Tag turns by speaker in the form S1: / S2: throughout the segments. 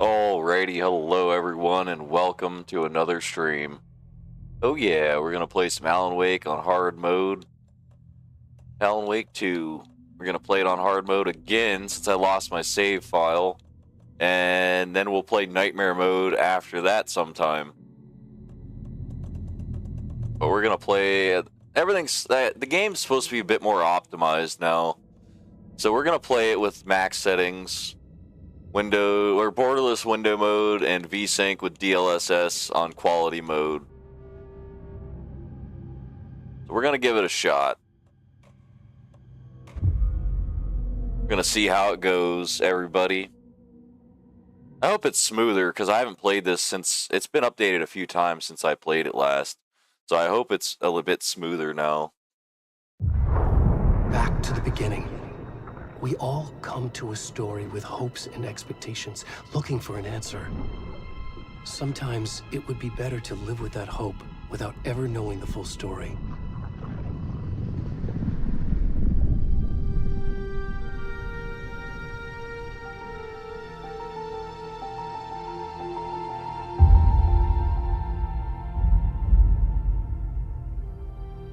S1: Alrighty, hello everyone, and welcome to another stream. Oh yeah, we're gonna play some Alan Wake on hard mode. Alan Wake 2. We're gonna play it on hard mode again since I lost my save file. And then we'll play Nightmare mode after that sometime. But we're gonna play... the game's supposed to be a bit more optimized now. So we're gonna play it with max settings. Window or borderless window mode and VSync with DLSS on quality mode. So we're gonna give it a shot. We're gonna see how it goes, everybody. I hope it's smoother because I haven't played this since it's been updated a few times since I played it last. So I hope it's a little bit smoother now.
S2: Back to the beginning. We all come to a story with hopes and expectations, looking for an answer. Sometimes it would be better to live with that hope without ever knowing the full story.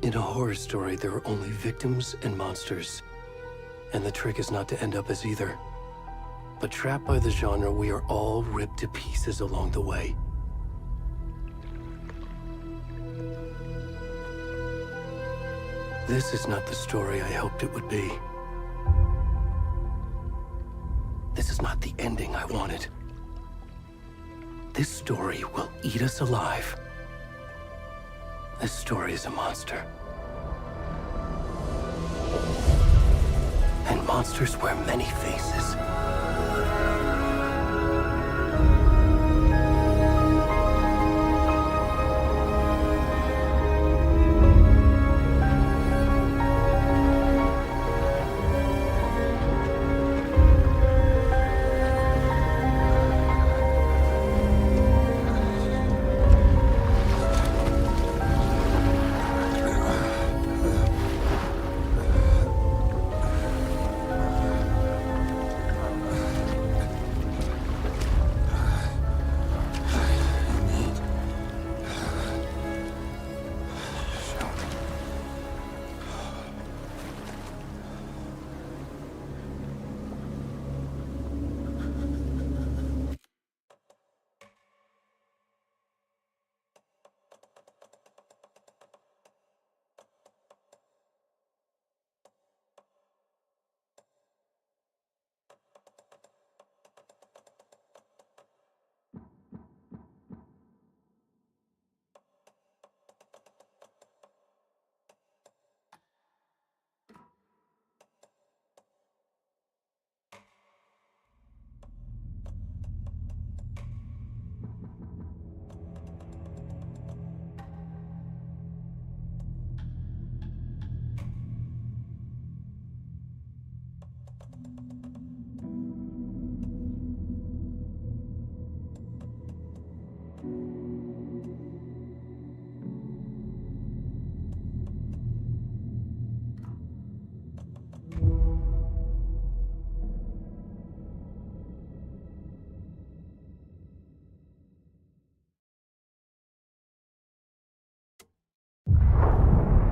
S2: In a horror story, there are only victims and monsters. And the trick is not to end up as either. But trapped by the genre, we are all ripped to pieces along the way. This is not the story I hoped it would be. This is not the ending I wanted. This story will eat us alive. This story is a monster. And monsters wear many faces.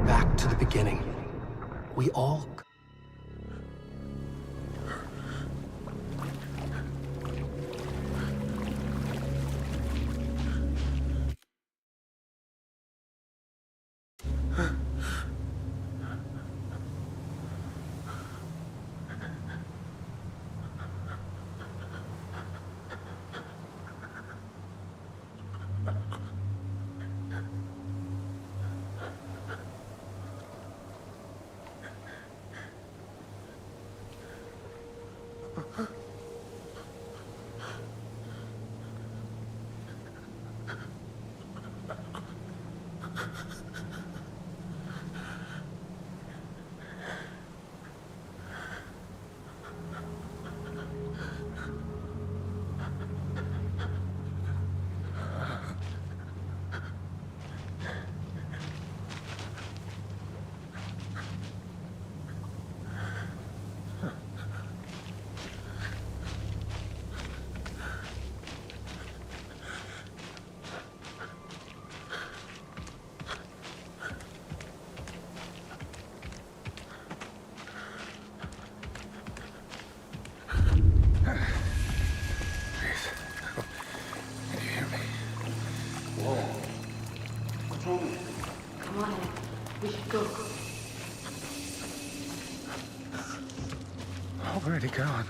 S2: Back to the beginning. We all...
S3: Where'd he gone?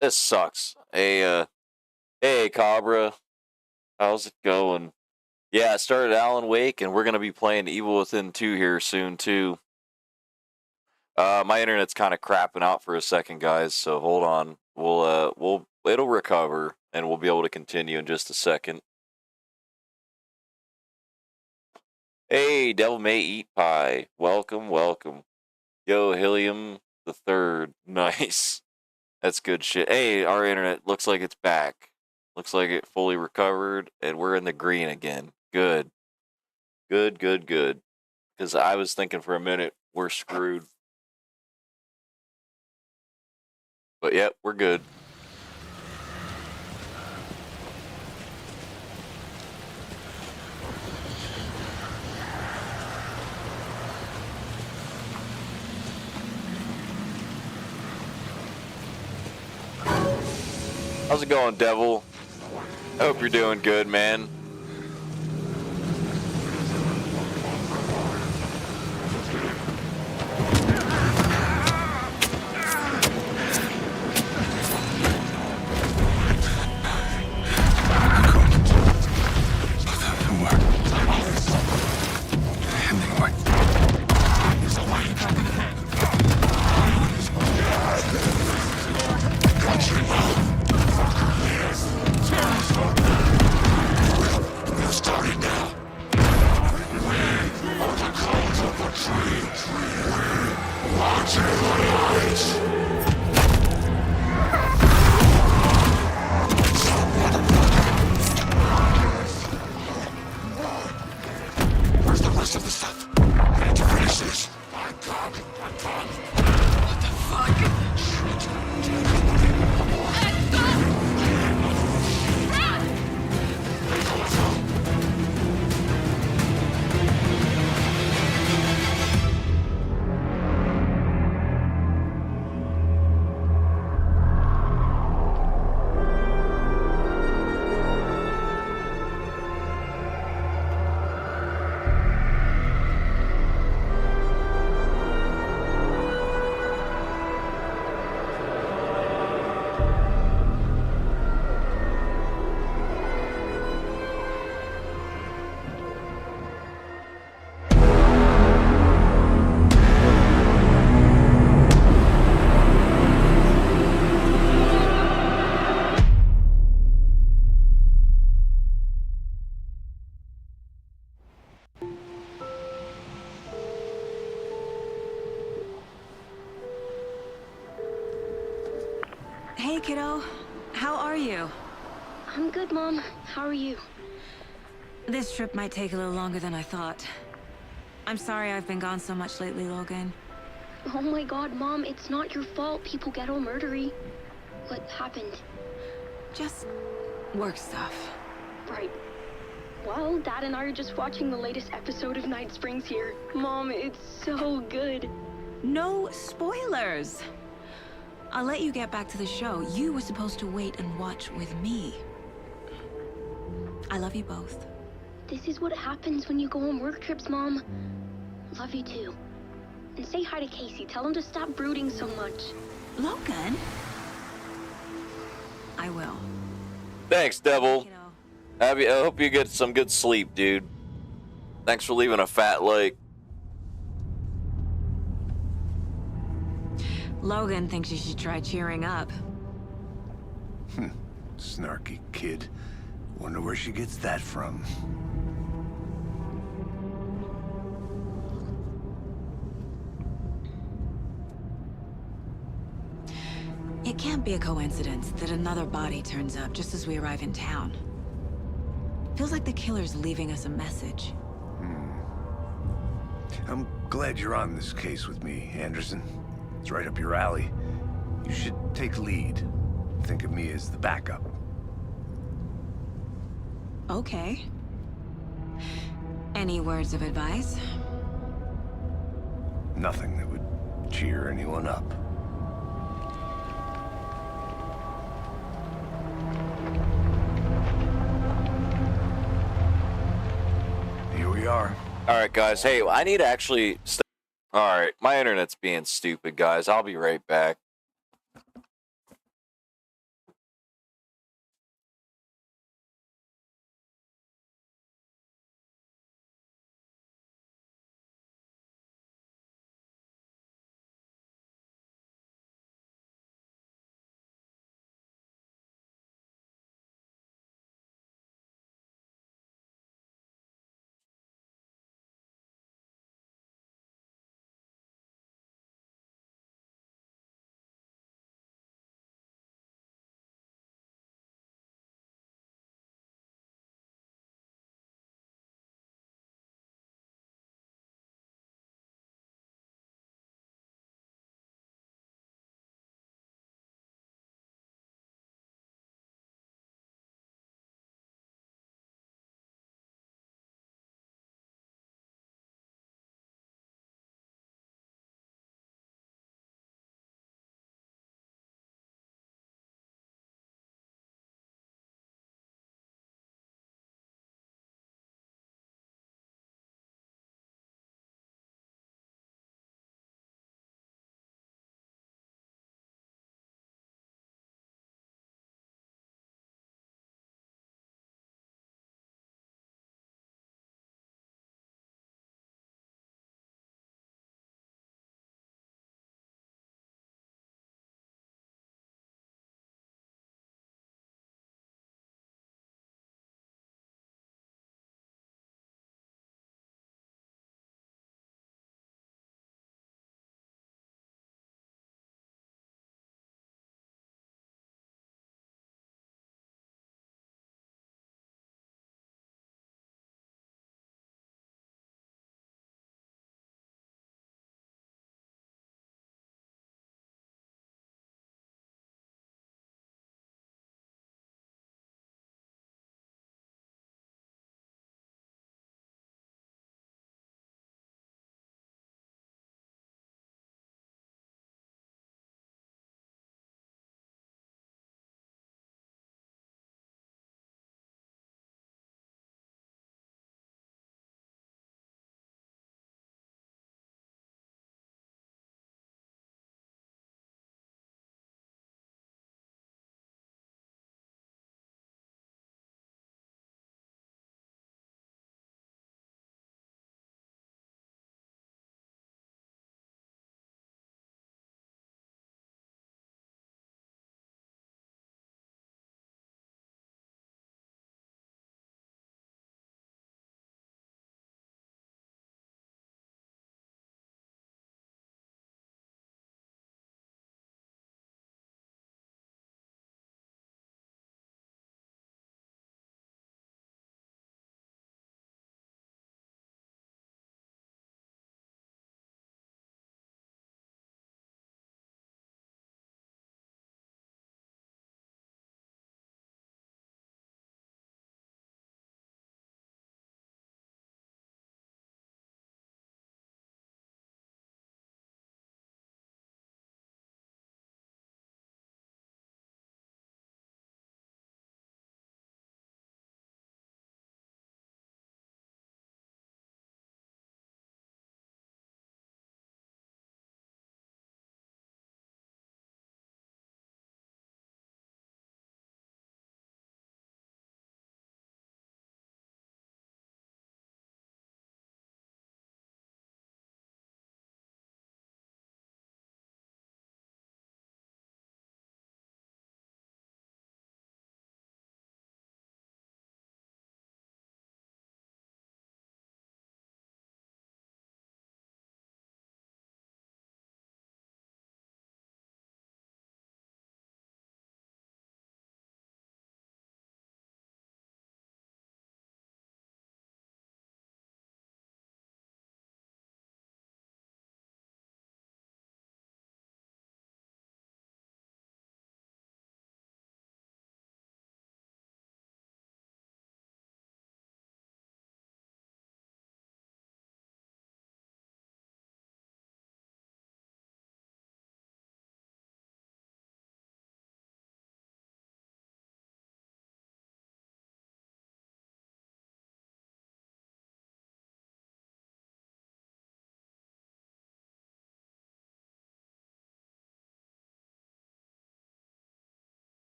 S1: This sucks. Hey, Cabra. How's it going? Yeah, I started Alan Wake, and we're gonna be playing Evil Within 2 here soon too. My internet's kind of crapping out for a second, guys. So hold on. It'll recover, and we'll be able to continue in just a second. Hey, Devil May Eat Pie. Welcome, welcome. Yo, Helium the Third. Nice. That's good shit. Hey, our internet looks like it's back. Looks like it fully recovered, and we're in the green again. Good. Good, good, good. Because I was thinking for a minute, we're screwed. But yep, we're good. How's it going, Devil? I hope you're doing good, man.
S4: Hey, kiddo. How are you?
S5: I'm good, Mom. How are you?
S4: This trip might take a little longer than I thought. I'm sorry I've been gone so much lately, Logan.
S5: Oh my god, Mom, it's not your fault people get all murdery. What happened?
S4: Just work stuff.
S5: Right. Well, Dad and I are just watching the latest episode of Night Springs here. Mom, it's so good.
S4: No spoilers. I'll let you get back to the show. You were supposed to wait and watch with me. I love you both.
S5: This is what happens when you go on work trips, Mom. Love you too. And say hi to Casey. Tell him to stop brooding so much.
S4: Logan? I will.
S1: Thanks, Devil.
S4: You know,
S1: I hope you get some good sleep, dude. Thanks for leaving a fat like.
S4: Logan thinks you should try cheering up.
S3: Snarky kid. Wonder where she gets that from.
S4: It can't be a coincidence that another body turns up just as we arrive in town. Feels like the killer's leaving us a message.
S3: I'm glad you're on this case with me, Anderson. It's right up your alley. You should take lead. Think of me as the backup.
S4: Okay. Any words of advice?
S3: Nothing that would cheer anyone up. Here we are.
S1: All right, guys. Hey, I need to actually. All right, my internet's being stupid, guys. I'll be right back.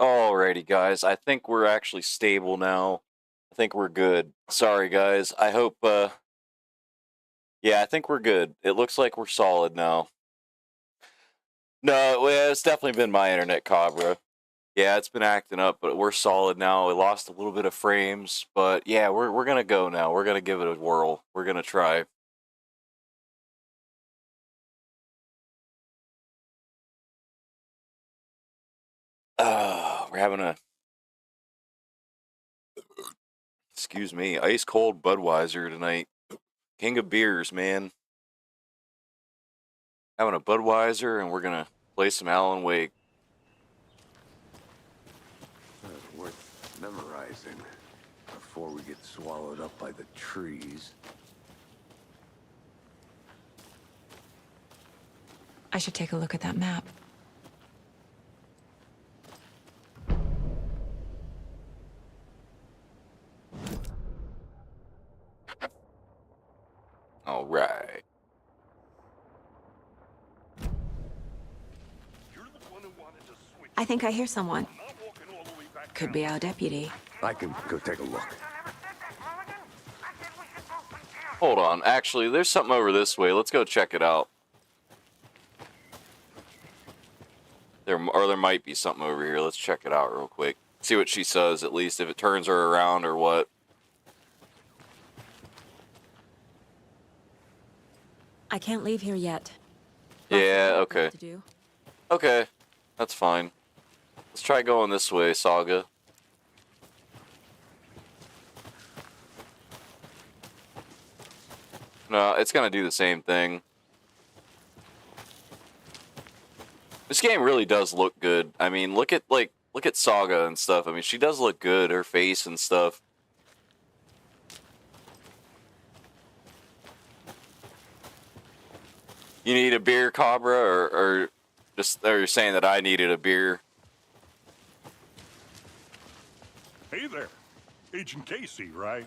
S1: Alrighty, guys. I think we're actually stable now. I think we're good. Sorry, guys. I hope, yeah, I think we're good. It looks like we're solid now. No, it's definitely been my internet, Cabra. Yeah, it's been acting up, but we're solid now. We lost a little bit of frames, but yeah, we're gonna go now. We're gonna give it a whirl. We're gonna try. We're having a, excuse me, ice cold Budweiser tonight. King of beers, man. Having a Budweiser, and we're gonna play some Alan Wake.
S3: Worth memorizing before we get swallowed up by the trees.
S4: I should take a look at that map.
S1: All right.
S4: I think I hear someone. Could be our deputy.
S3: I can go take a look.
S1: Hold on. Actually, there's something over this way. Let's go check it out. There might be something over here. Let's check it out real quick. See what she says, at least, if it turns her around or what.
S4: I can't leave here yet.
S1: Yeah, okay.
S4: To do.
S1: Okay, that's fine. Let's try going this way, Saga. No, it's gonna do the same thing. This game really does look good. I mean, look at Saga and stuff. I mean, she does look good, her face and stuff. You need a beer, Cabra, or you're saying that I needed a beer?
S6: Hey there, Agent Casey, right?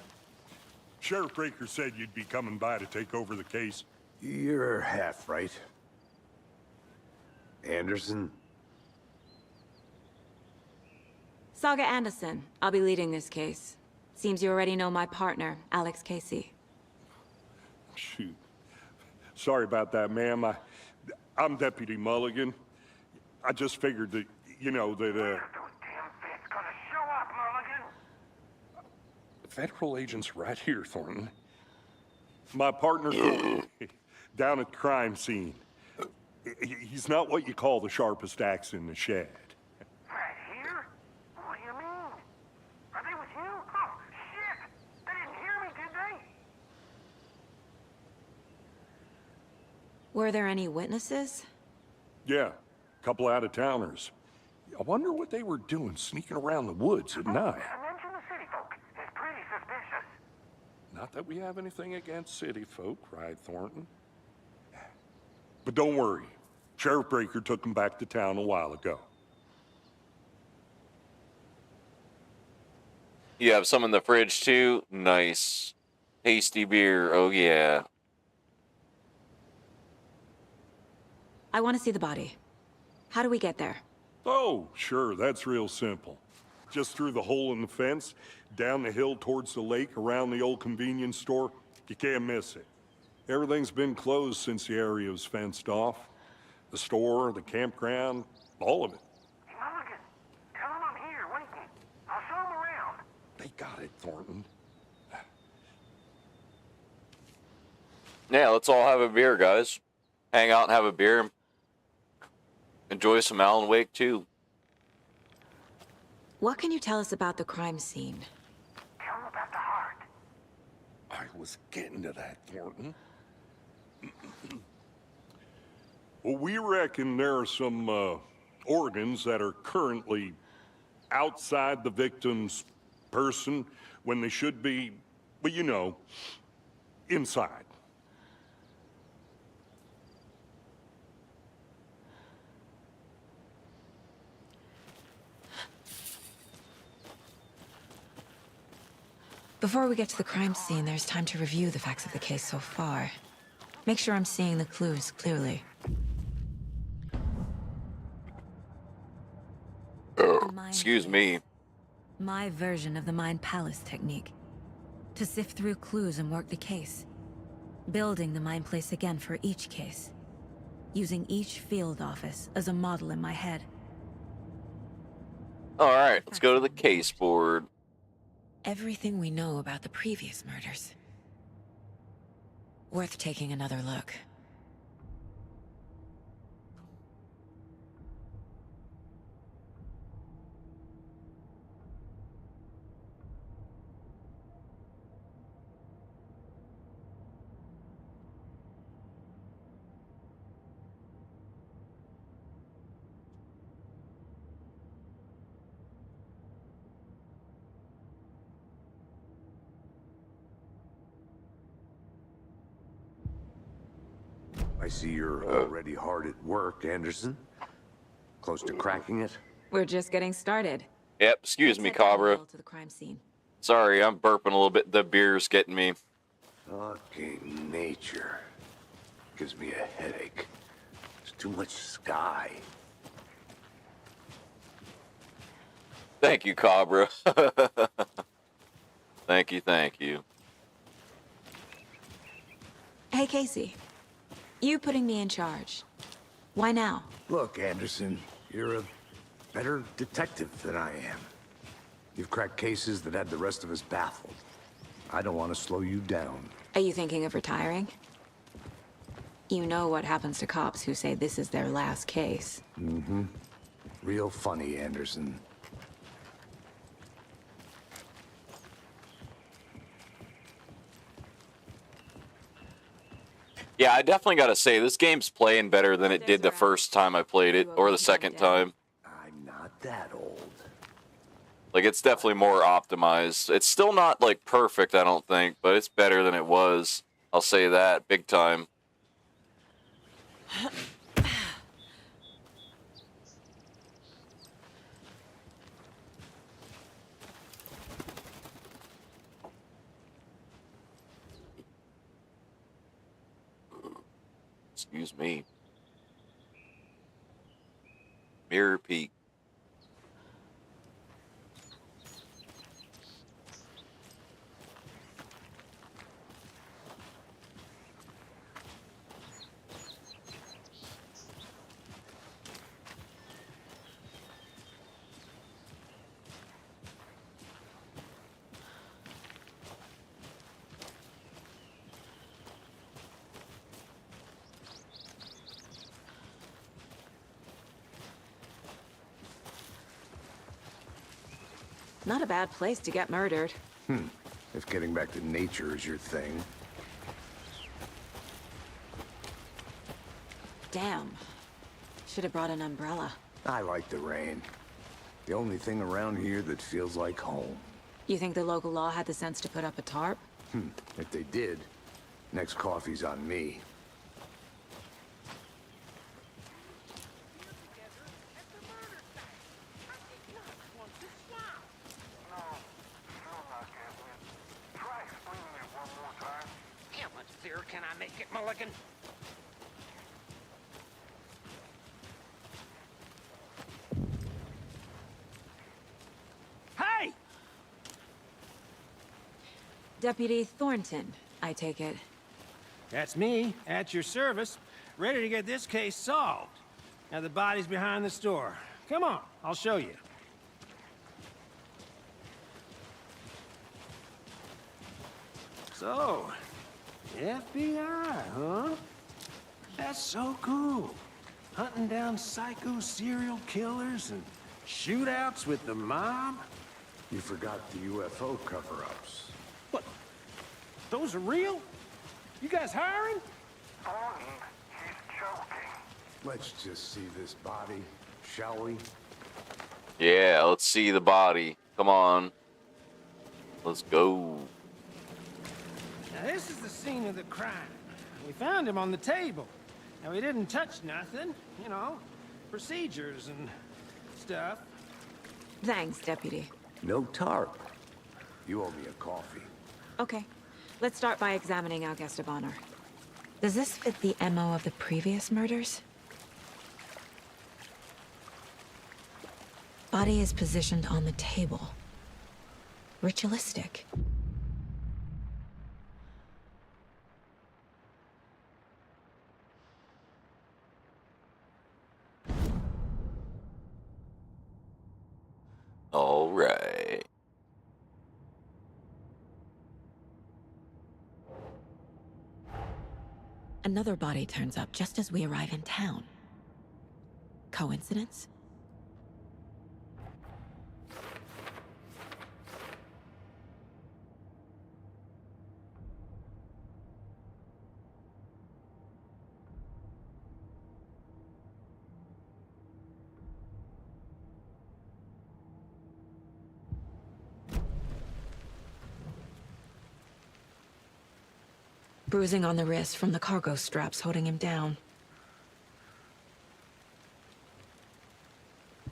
S6: Sheriff Breaker said you'd be coming by to take over the case.
S3: You're half right. Anderson?
S4: Saga Anderson. I'll be leading this case. Seems you already know my partner, Alex Casey.
S6: Shoot. Sorry about that, ma'am. I'm Deputy Mulligan. I just figured that, you know, that, Federal agent's right here, Thornton. My partner, Thornton, down at the crime scene. He's not what you call the sharpest axe in the shed.
S7: Right here? What do you mean? Are they with you? Oh, shit! They didn't hear me, did they?
S4: Were there any witnesses?
S6: Yeah, a couple out-of-towners. I wonder what they were doing sneaking around the woods at night.
S7: Mention the city folk. It's pretty suspicious.
S6: Not that we have anything against city folk, right, Thornton? But don't worry. Sheriff Breaker took them back to town a while ago.
S1: You have some in the fridge too? Nice. Tasty beer. Oh yeah.
S4: I want to see the body. How do we get there?
S6: Oh, sure, that's real simple. Just through the hole in the fence, down the hill towards the lake, around the old convenience store. You can't miss it. Everything's been closed since the area was fenced off. The store, the campground, all of it.
S7: Hey, Mulligan, tell them I'm here, waiting. I'll show them around.
S6: They got it, Thornton.
S1: Yeah, let's all have a beer, guys. Hang out and have a beer. Enjoy some Alan Wake too.
S4: What can you tell us about the crime scene?
S7: Tell them about the heart.
S6: I was getting to that, Thornton. Well, we reckon there are some organs that are currently outside the victim's person when they should be, well, you know, inside.
S4: Before we get to the crime scene, there's time to review the facts of the case so far. Make sure I'm seeing the clues clearly.
S1: excuse me.
S4: My version of the Mind Palace technique. To sift through clues and work the case. Building the Mind Place again for each case. Using each field office as a model in my head.
S1: Alright, let's go to the case board.
S4: Everything we know about the previous murders. Worth taking another look.
S3: I see you're already hard at work, Anderson. Close to cracking it?
S4: We're just getting started.
S1: Yep, excuse me,
S4: Let's head down the
S1: Cabra.
S4: hill to the crime scene.
S1: Sorry, I'm burping a little bit. The beer's getting me.
S3: Fucking nature. Gives me a headache. There's too much sky.
S1: Thank you, Cabra. Thank you, thank you.
S4: Hey, Casey. You putting me in charge. Why now?
S3: Look, Anderson, you're a better detective than I am. You've cracked cases that had the rest of us baffled. I don't want to slow you down.
S4: Are you thinking of retiring? You know what happens to cops who say this is their last case.
S3: Mm-hmm. Real funny, Anderson.
S1: Yeah, I definitely gotta say, this game's playing better than it did the first time I played it, or the second time.
S3: I'm not that old.
S1: Like, it's definitely more optimized. It's still not, like, perfect, I don't think, but it's better than it was. I'll say that, big time. Excuse me. Mirror peek.
S4: Not a bad place to get murdered.
S3: If getting back to nature is your thing.
S4: Damn. Should have brought an umbrella.
S3: I like the rain. The only thing around here that feels like home.
S4: You think the local law had the sense to put up a tarp?
S3: If they did, next coffee's on me.
S7: Try explaining it one more time.
S8: How much clearer can I make it, Mulligan? Hey!
S4: Deputy Thornton, I take it.
S8: That's me, at your service, ready to get this case solved. Now the body's behind the store. Come on, I'll show you. So, FBI, huh? That's so cool. Hunting down psycho serial killers and shootouts with the mob.
S3: You forgot the UFO cover-ups.
S8: What? Those are real? You guys hiring?
S7: Thorny, he's joking.
S3: Let's just see this body, shall we?
S1: Yeah, let's see the body. Come on. Let's go.
S8: Now this is the scene of the crime. We found him on the table. Now we didn't touch nothing, you know, procedures and stuff.
S4: Thanks, Deputy.
S3: No tarp. You owe me a coffee.
S4: Okay. Let's start by examining our guest of honor. Does this fit the MO of the previous murders? Body is positioned on the table. Ritualistic.
S1: All right.
S4: Another body turns up just as we arrive in town. Coincidence? Bruising on the wrist from the cargo straps holding him down.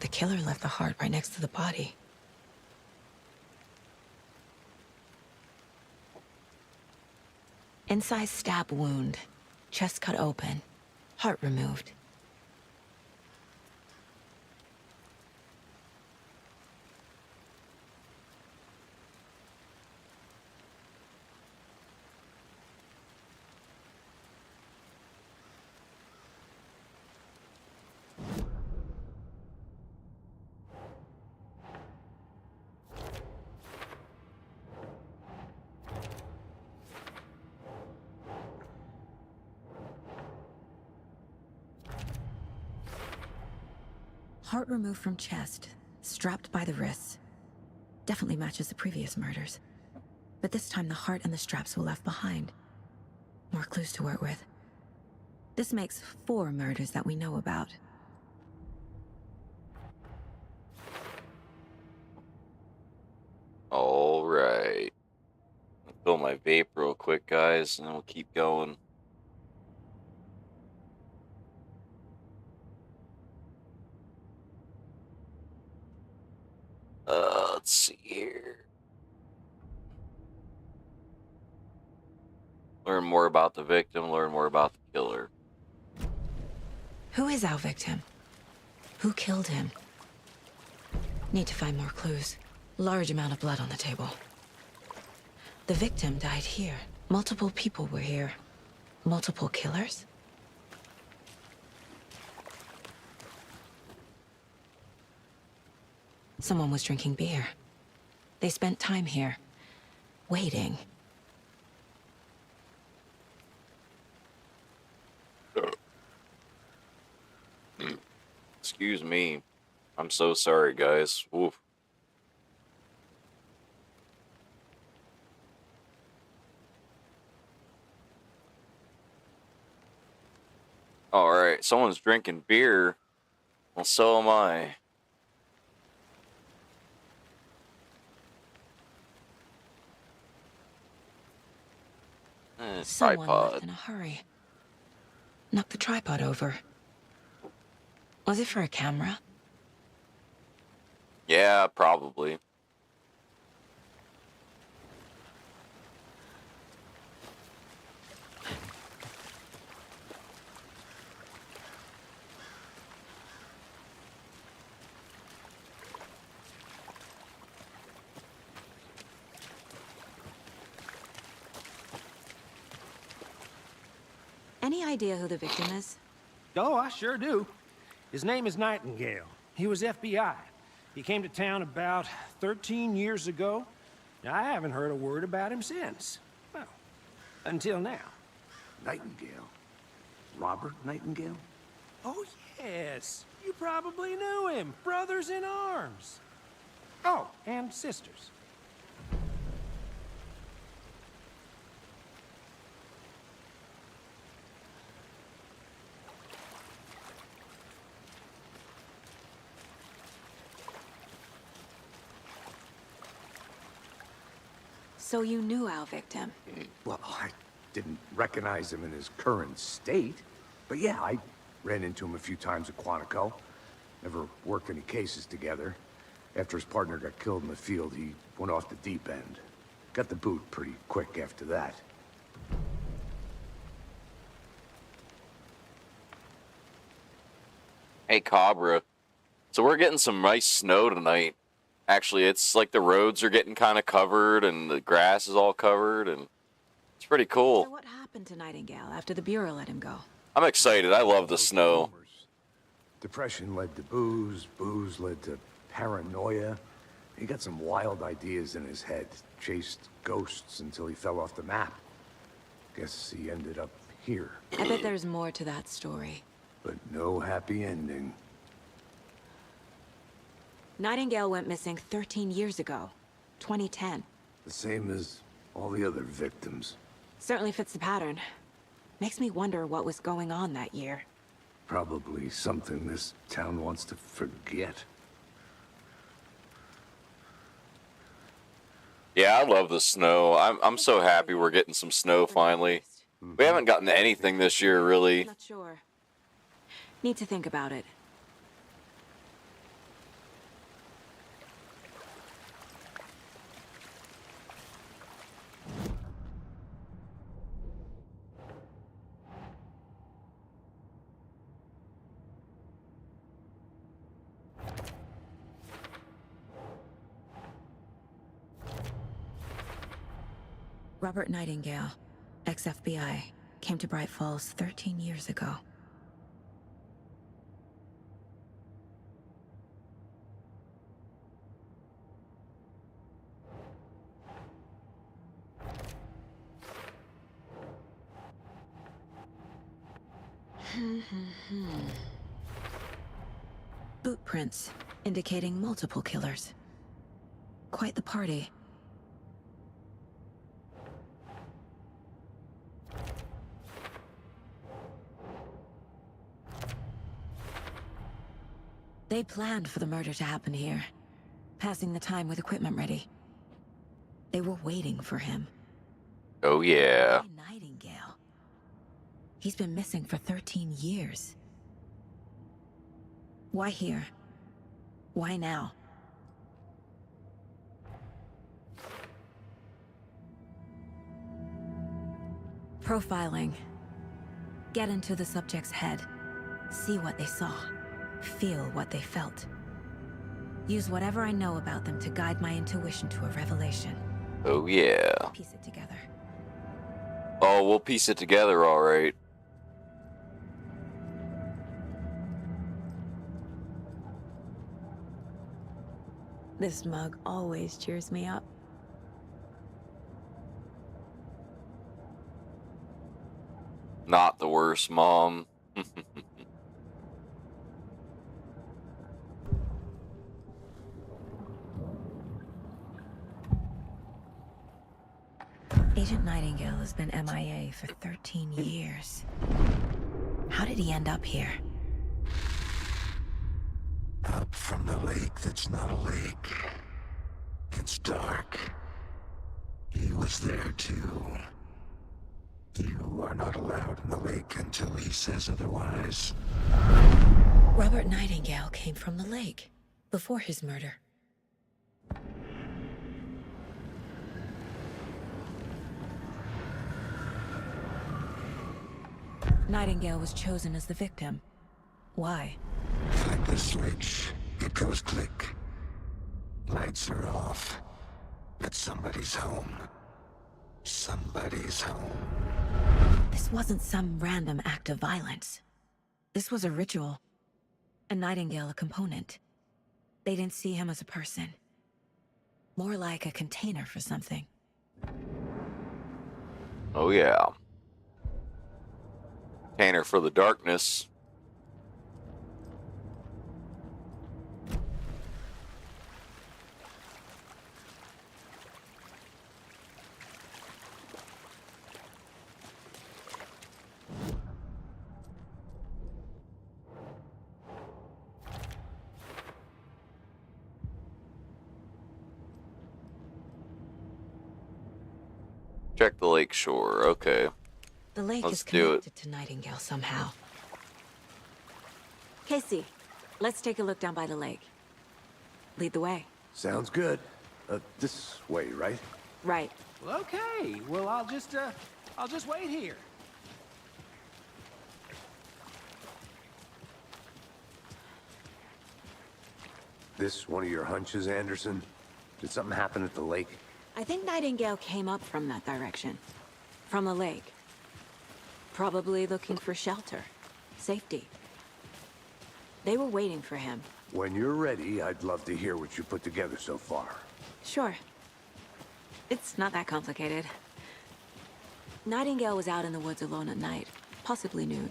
S4: The killer left the heart right next to the body. Incised stab wound. Chest cut open. Heart removed. Heart removed from chest, strapped by the wrists. Definitely matches the previous murders. But this time the heart and the straps were left behind. More clues to work with. This makes 4 murders that we know about.
S1: All right. I'll fill my vape real quick, guys, and then we'll keep going. Let's see here. Learn more about the victim, learn more about the killer.
S4: Who is our victim? Who killed him? Need to find more clues. Large amount of blood on the table. The victim died here. Multiple people were here. Multiple killers? Someone was drinking beer. They spent time here, waiting.
S1: Excuse me. I'm so sorry, guys. Oof. Alright, someone's drinking beer. Well, so am I.
S4: Someone
S1: Tripod.
S4: left in a hurry. Knocked the tripod over. Was it for a camera?
S1: Yeah, probably.
S4: Any idea who the victim is?
S8: Oh, I sure do. His name is Nightingale. He was FBI. He came to town about 13 years ago. I haven't heard a word about him since. Well, until now.
S3: Nightingale? Robert Nightingale?
S8: Oh, yes. You probably knew him. Brothers in arms. Oh, and sisters.
S4: So you knew our victim?
S3: Well, I didn't recognize him in his current state. But yeah, I ran into him a few times at Quantico. Never worked any cases together. After his partner got killed in the field, he went off the deep end. Got the boot pretty quick after that.
S1: Hey, Cobra. So we're getting some nice snow tonight. Actually, it's like the roads are getting kind of covered and the grass is all covered, and it's pretty
S4: So
S1: cool.
S4: what happened to Nightingale after the Bureau let him go?
S1: I'm excited. I love the snow.
S3: Depression led to booze, booze led to paranoia. He got some wild ideas in his head, chased ghosts until he fell off the map. Guess he ended up here,
S4: I bet there's more to that story.
S3: but no happy ending.
S4: Nightingale went missing 13 years ago, 2010.
S3: The same as all the other victims.
S4: Certainly fits the pattern. Makes me wonder what was going on that year.
S3: Probably something this town wants to forget.
S1: Yeah, I love the snow. I'm so happy we're getting some snow finally. We haven't gotten anything this year, really.
S4: Not sure. Need to think about it. Robert Nightingale, ex-FBI, came to Bright Falls 13 years ago. Boot prints indicating multiple killers. Quite the party. They planned for the murder to happen here, passing the time with equipment ready. They were waiting for him.
S1: Oh, yeah.
S4: Why Nightingale? He's been missing for 13 years. Why here? Why now? Profiling. Get into the subject's head. See what they saw. Feel what they felt. Use whatever I know about them to guide my intuition to a revelation.
S1: Oh, yeah.
S4: Piece it together.
S1: Oh, we'll piece it together, all right.
S4: This mug always cheers me up.
S1: Not the worst, Mom.
S4: Agent Nightingale has been MIA for 13 years. How did he end up here?
S9: Up from the lake that's not a lake. It's dark. He was there too. You are not allowed in the lake until he says otherwise.
S4: Robert Nightingale came from the lake, before his murder. Nightingale was chosen as the victim. Why?
S9: Flip the switch. It goes click. Lights are off. But somebody's home. Somebody's home.
S4: This wasn't some random act of violence. This was a ritual. A Nightingale a component. They didn't see him as a person. More like a container for something.
S1: Oh, yeah. Container for the darkness. Check the lake shore. Okay.
S4: The lake
S1: Let's
S4: is
S1: do it.
S4: connected to Nightingale somehow. Casey, let's take a look down by the lake. Lead the way.
S3: Sounds good. This way, right?
S4: Right.
S8: Well, okay. Well, I'll just wait here.
S3: This one of your hunches, Anderson? Did something happen at the lake?
S4: I think Nightingale came up from that direction. From the lake. Probably looking for shelter. Safety. They were waiting for him.
S3: When you're ready, I'd love to hear what you put together so far.
S4: Sure. It's not that complicated. Nightingale was out in the woods alone at night, possibly nude.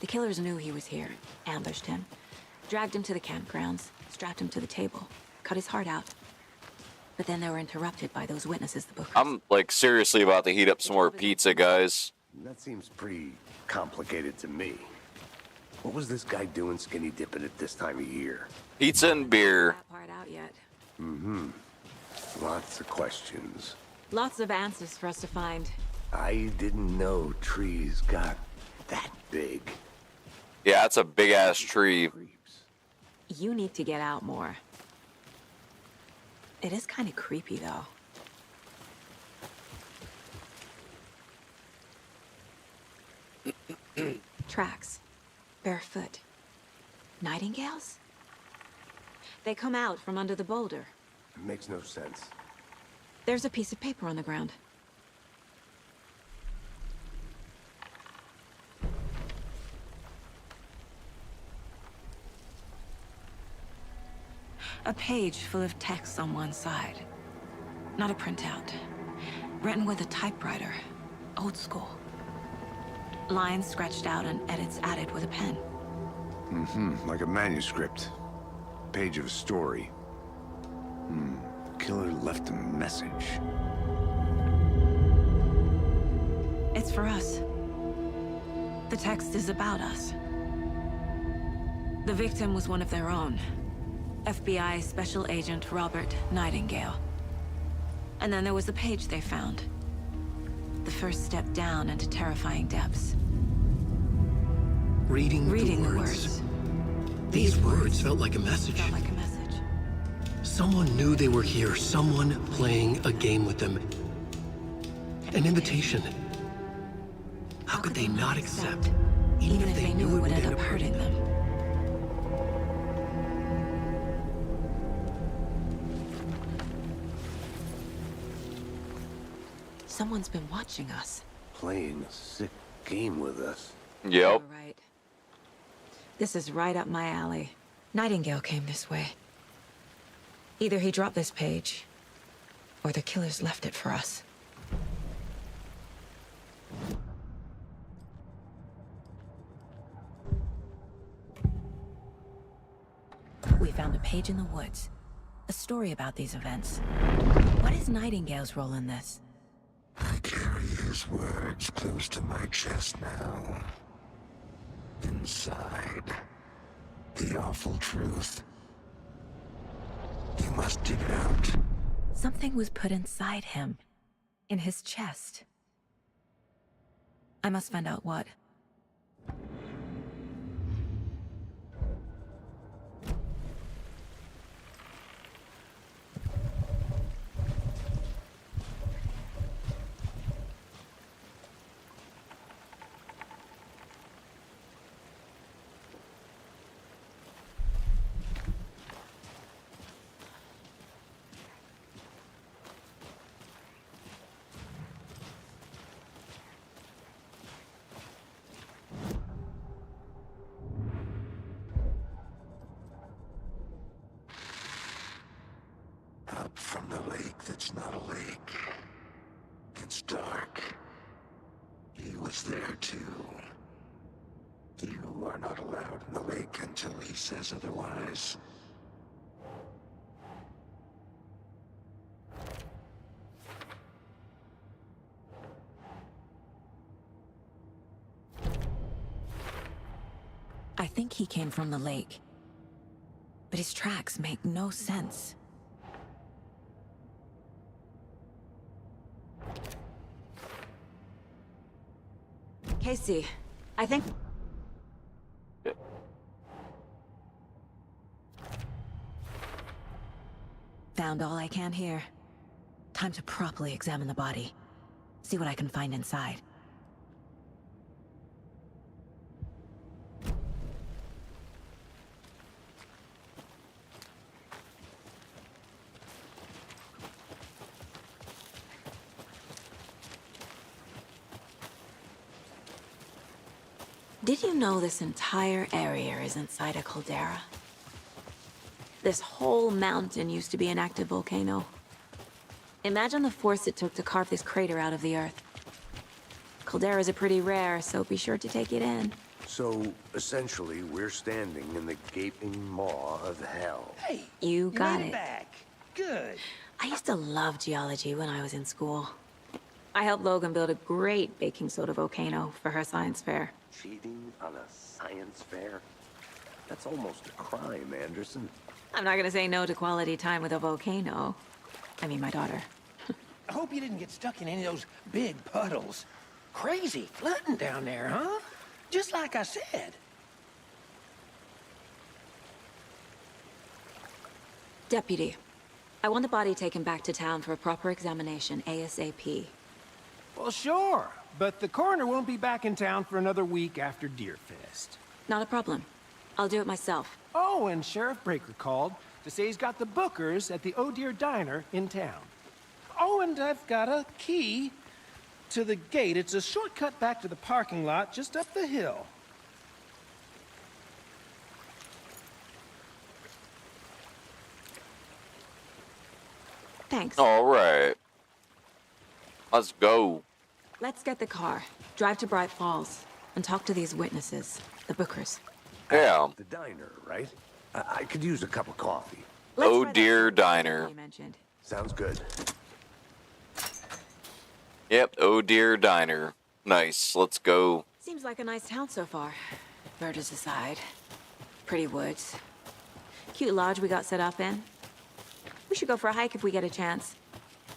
S4: The killers knew he was here, ambushed him, dragged him to the campgrounds, strapped him to the table, cut his heart out. But then they were interrupted by those witnesses the book.
S1: I'm, like, seriously about to heat up some more pizza, guys.
S3: That seems pretty complicated to me. What was this guy doing skinny dipping at this time of year?
S1: Pizza and beer.
S4: That part out yet.
S3: Mm-hmm. Lots of questions.
S4: Lots of answers for us to find.
S3: I didn't know trees got that big.
S1: Yeah, that's a big-ass tree.
S4: You need to get out more. It is kind of creepy, though. Tracks. Barefoot. Nightingales? They come out from under the boulder.
S3: It makes no sense.
S4: There's a piece of paper on the ground. A page full of text on one side. Not a printout. Written with a typewriter. Old school. Lines scratched out and edits added with a pen.
S3: Mm-hmm. Like a manuscript. Page of a story. Killer left a message.
S4: It's for us. The text is about us. The victim was one of their own. FBI Special Agent Robert Nightingale. And then there was the page they found. The first step down into terrifying depths.
S2: Reading the words. These words felt like a message.
S4: Felt like a message.
S2: Someone knew they were here. Someone playing a game with them. An invitation. How could they not accept? Even if they knew it would end up hurting them.
S4: Someone's been watching us.
S3: Playing a sick game with us.
S1: Yep.
S4: You're right. This is right up my alley. Nightingale came this way. Either he dropped this page, or the killers left it for us. We found a page in the woods. A story about these events. What is Nightingale's role in this?
S9: I carry his words close to my chest now. Inside, the awful truth. You must dig it out.
S4: Something was put inside him. In his chest. I must find out what.
S9: Up from the lake that's not a lake. It's dark. He was there too. You are not allowed in the lake until he says otherwise.
S4: I think he came from the lake. But his tracks make no sense. Casey, I think... Found all I can here. Time to properly examine the body. See what I can find inside. Did you know this entire area is inside a caldera? This whole mountain used to be an active volcano. Imagine the force it took to carve this crater out of the earth. Calderas are pretty rare, so be sure to take it in.
S3: So, essentially, we're standing in the gaping maw of hell.
S8: Hey,
S4: You got
S8: made
S4: it.
S8: back. Good.
S4: I used to love geology when I was in school. I helped Logan build a great baking soda volcano for her science fair.
S3: Cheating on a science fair? That's almost a crime, Anderson.
S4: I'm not gonna say no to quality time with a volcano. I mean, my daughter.
S8: I hope you didn't get stuck in any of those big puddles. Crazy flooding down there, huh? Just like I said.
S4: Deputy, I want the body taken back to town for a proper examination ASAP.
S8: Well, sure. But the coroner won't be back in town for another week after Deerfest.
S4: Not a problem. I'll do it myself.
S8: Oh, and Sheriff Breaker called to say he's got the bookers at the Oh Dear Diner in town. Oh, and I've got a key to the gate. It's a shortcut back to the parking lot just up the hill.
S4: Thanks.
S1: All right. Let's go.
S4: Let's get the car, drive to Bright Falls, and talk to these witnesses, the bookers.
S1: Yeah.
S3: The diner, right? I could use a cup of coffee.
S4: Let's
S1: Oh
S4: try that
S1: Dear
S4: thing
S1: Diner.
S4: you mentioned.
S3: Sounds good.
S1: Yep, Oh Dear Diner. Nice, let's go.
S4: Seems like a nice town so far. Murders aside. Pretty woods. Cute lodge we got set up in. We should go for a hike if we get a chance.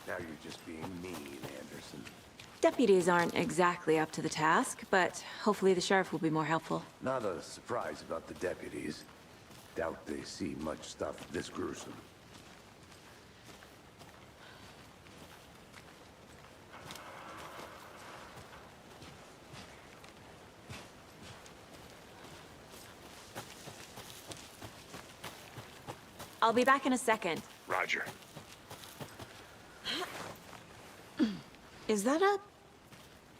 S3: Now you're just being mean, Anderson.
S4: Deputies aren't exactly up to the task, but hopefully the sheriff will be more helpful.
S3: Not a surprise about the deputies. Doubt they see much stuff this gruesome.
S4: I'll be back in a second.
S3: Roger.
S4: Is that a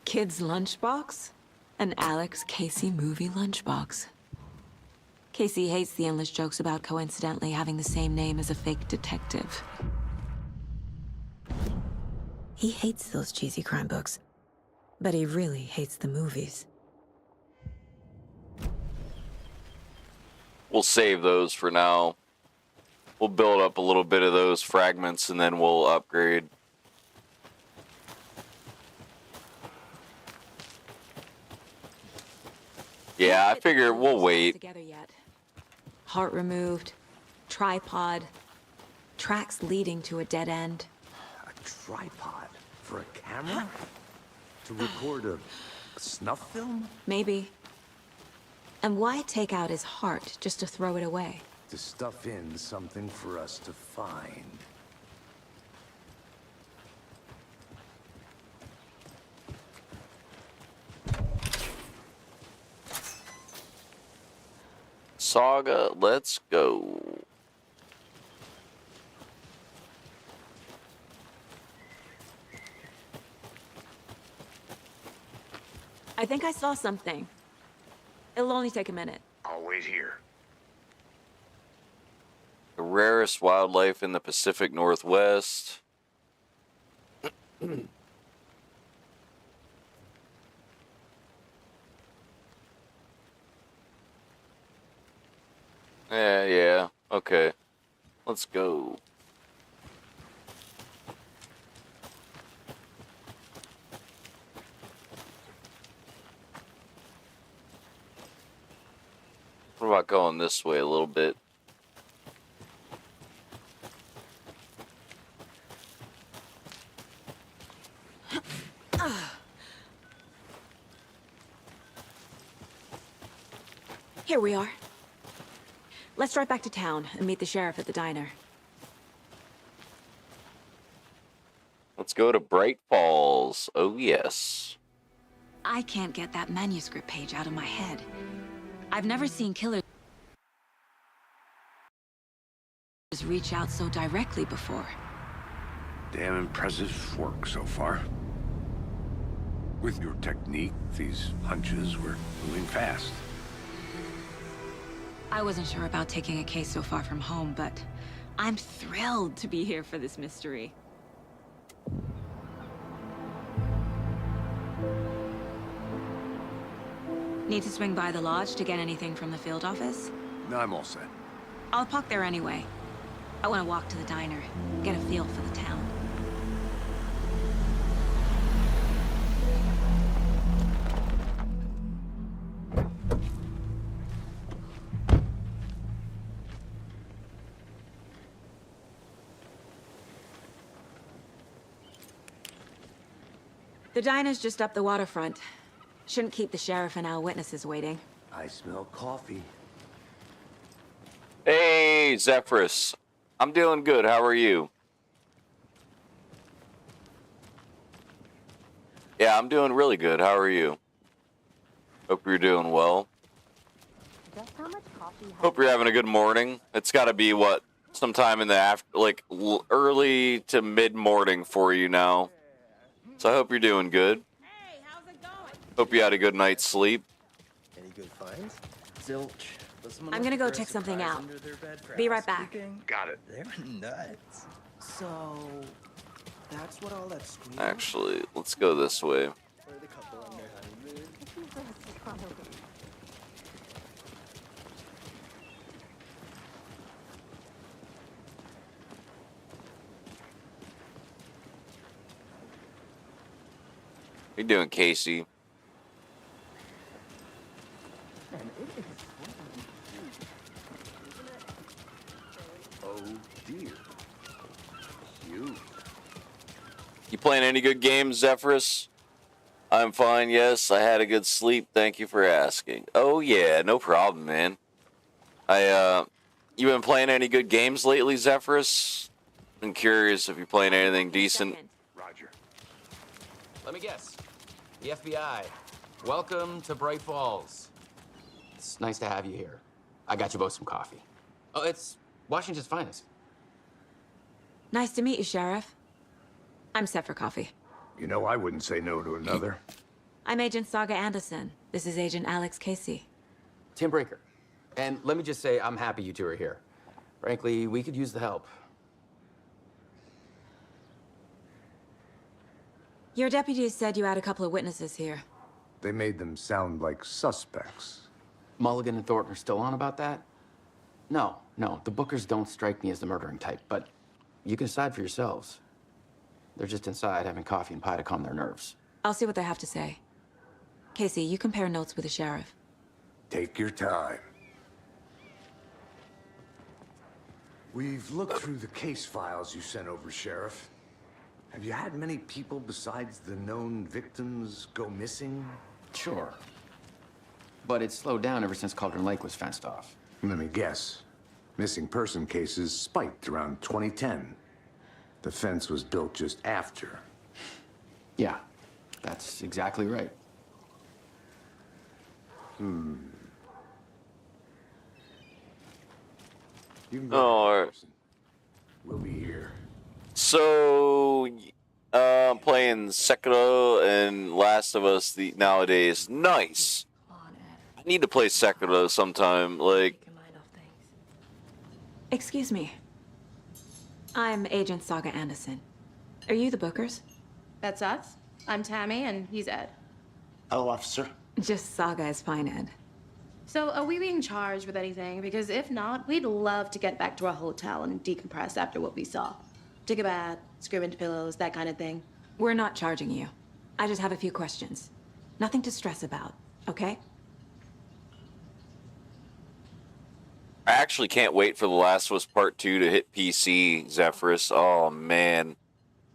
S4: kid's lunchbox? An Alex Casey movie lunchbox. Casey hates the endless jokes about coincidentally having the same name as a fake detective. He hates those cheesy crime books, but he really hates the movies.
S1: We'll save those for now. We'll build up a little bit of those fragments and then we'll upgrade. Yeah, I figure we'll wait.
S4: Together yet. Heart removed, tripod, tracks leading to a dead end.
S3: A tripod for a camera? To record a snuff film?
S4: Maybe. And why take out his heart just to throw it away?
S3: To stuff in something for us to find.
S1: Saga, let's go.
S4: I think I saw something. It'll only take a minute.
S3: I'll wait here.
S1: The rarest wildlife in the Pacific Northwest. Yeah, okay. Let's go. What about going this way a little bit?
S4: Here we are. Let's drive back to town and meet the sheriff at the diner.
S1: Let's go to Bright Falls. Oh, yes.
S4: I can't get that manuscript page out of my head. I've never seen killers reach out so directly before.
S3: Damn impressive work so far. With your technique, these hunches were moving fast.
S4: I wasn't sure about taking a case so far from home, but I'm thrilled to be here for this mystery. Need to swing by the lodge to get anything from the field office?
S3: No, I'm all set.
S4: I'll park there anyway. I want to walk to the diner, get a feel for the town. The diner's just up the waterfront. Shouldn't keep the sheriff and our witnesses waiting.
S3: I smell coffee.
S1: Hey, Zephyrus. I'm doing good. How are you? Yeah, I'm doing really good. How are you? Hope you're doing well. Hope you're having a good morning. It's got to be, what, sometime in the early to mid-morning for you now. So I hope you're doing good.
S10: Hey, how's it going?
S1: Hope you had a good night's sleep.
S10: Any good finds? Zilch.
S4: I'm gonna go check something out. Be right back.
S3: Got it.
S10: They're nuts. So, that's what all that screaming.
S1: Actually, let's go this way. How you doing, Casey?
S3: Oh dear. You.
S1: You playing any good games, Zephyrus? I'm fine, yes. I had a good sleep. Thank you for asking. Oh, yeah, no problem, man. You been playing any good games lately, Zephyrus? I'm curious if you're playing anything decent.
S3: Roger.
S11: Let me guess. The FBI. Welcome to Bright Falls. It's nice to have you here. I got you both some coffee. Oh, it's Washington's finest.
S4: Nice to meet you, Sheriff. I'm set for coffee.
S3: You know, I wouldn't say no to another.
S4: I'm Agent Saga Anderson. This is Agent Alex Casey.
S11: Tim Breaker. And let me just say, I'm happy you two are here. Frankly, we could use the help.
S4: Your deputies said you had a couple of witnesses here.
S3: They made them sound like suspects.
S11: Mulligan and Thornton are still on about that? No, the Bookers don't strike me as the murdering type, but you can decide for yourselves. They're just inside having coffee and pie to calm their nerves.
S4: I'll see what they have to say. Casey, you compare notes with the sheriff.
S3: Take your time. We've looked through the case files you sent over, Sheriff. Have you had many people besides the known victims go missing?
S11: Sure. But it's slowed down ever since Cauldron Lake was fenced off.
S3: Let me guess. Missing person cases spiked around 2010. The fence was built just after.
S11: Yeah, that's exactly right.
S3: You can go.
S1: Oh, all right.
S3: We'll be here.
S1: So, I'm playing Sekiro and Last of Us nowadays. Nice. I need to play Sekiro sometime.
S4: Excuse me. I'm Agent Saga Anderson. Are you the Bookers?
S12: That's us. I'm Tammy, and he's Ed.
S10: Hello, officer.
S4: Just Saga is fine, Ed.
S12: So, are we being charged with anything? Because if not, we'd love to get back to our hotel and decompress after what we saw. Take a bath, scream into pillows, that kind of thing.
S4: We're not charging you. I just have a few questions. Nothing to stress about, okay?
S1: I actually can't wait for The Last of Us Part 2 to hit PC, Zephyrus. Oh, man.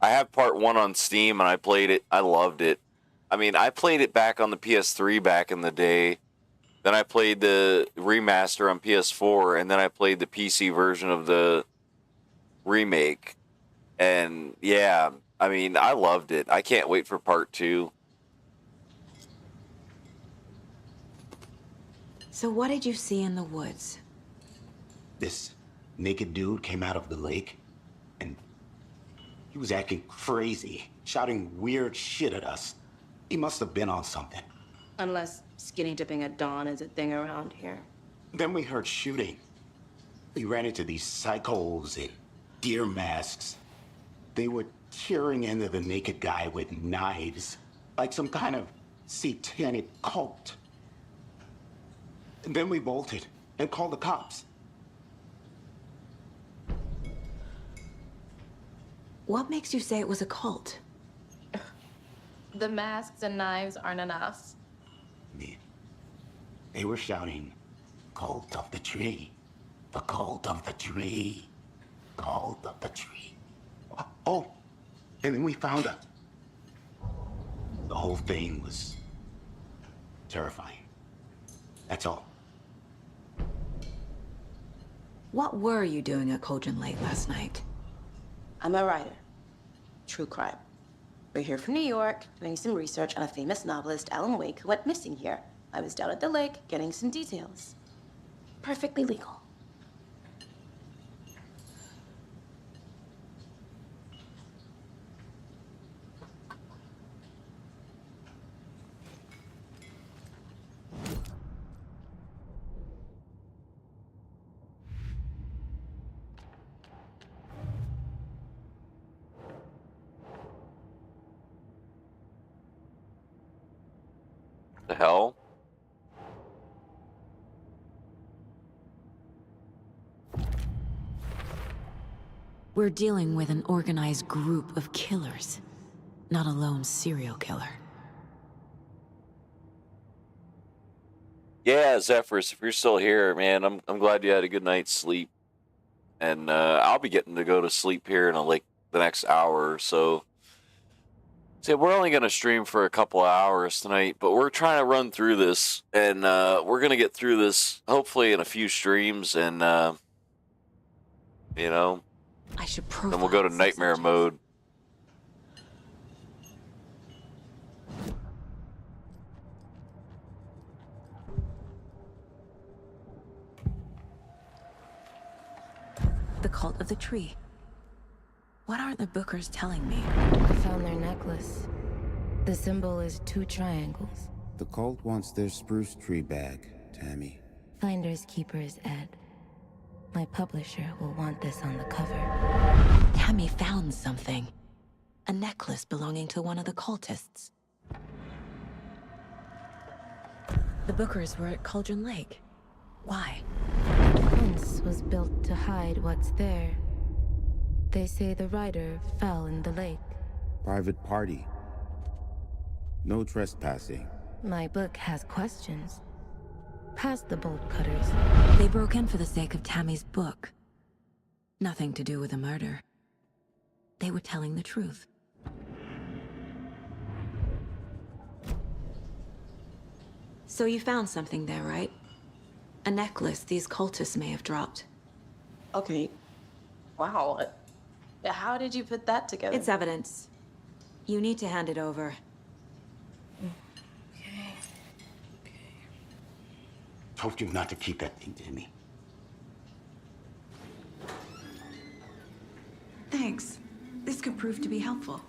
S1: I have Part 1 on Steam, and I played it. I loved it. I mean, I played it back on the PS3 back in the day. Then I played the remaster on PS4, and then I played the PC version of the remake. And, yeah, I mean, I loved it. I can't wait for Part 2.
S4: So what did you see in the woods?
S10: This naked dude came out of the lake, and he was acting crazy, shouting weird shit at us.
S9: He must have been on something.
S12: Unless skinny dipping at dawn is a thing around here.
S9: Then we heard shooting. We ran into these psychos in deer masks. They were tearing into the naked guy with knives, like some kind of satanic cult. And then we bolted and called the cops.
S4: What makes you say it was a cult?
S12: The masks and knives aren't enough.
S9: They were shouting, "Cult of the tree, the cult of the tree, cult of the tree." Oh, and then we found her. The whole thing was terrifying. That's all.
S4: What were you doing at Cauldron Lake last night?
S12: I'm a writer. True crime. We're here from New York, doing some research on a famous novelist, Alan Wake, who went missing here. I was down at the lake, getting some details. Perfectly legal.
S1: The hell?
S4: We're dealing with an organized group of killers, not a lone serial killer.
S1: Yeah, Zephyrus, if you're still here, man, I'm glad you had a good night's sleep. And I'll be getting to go to sleep here in the next hour or so. See, we're only going to stream for a couple of hours tonight, but we're trying to run through this, and we're going to get through this hopefully in a few streams, and you know,
S4: I should
S1: then we'll go to nightmare mode.
S4: The cult of the tree. What aren't the Bookers telling me?
S13: I found their necklace. The symbol is 2 triangles.
S14: The cult wants their spruce tree back, Tammy.
S13: Finders keepers, Ed. My publisher will want this on the cover.
S4: Tammy found something. A necklace belonging to one of the cultists. The Bookers were at Cauldron Lake. Why?
S13: The fence was built to hide what's there. They say the rider fell in the lake.
S14: Private party. No trespassing.
S13: My book has questions. Past the bolt cutters.
S4: They broke in for the sake of Tammy's book. Nothing to do with a murder. They were telling the truth. So you found something there, right? A necklace these cultists may have dropped.
S12: Okay. Wow. How did you put that together?
S4: It's evidence. You need to hand it over.
S12: Okay.
S9: Told you not to keep that thing to me.
S4: Thanks. This could prove to be helpful.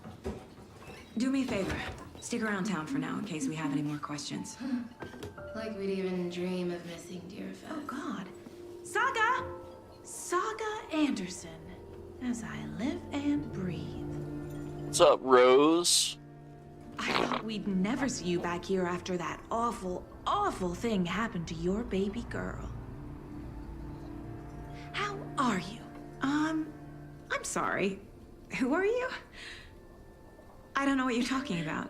S4: Do me a favor. Stick around town for now in case we have any more questions.
S12: Like we'd even dream of missing dear Fez.
S10: Oh, God. Saga! Saga Anderson. As I live and breathe.
S1: What's up, Rose?
S10: I thought we'd never see you back here after that awful, awful thing happened to your baby girl. How are you? I'm sorry. Who are you? I don't know what you're talking about.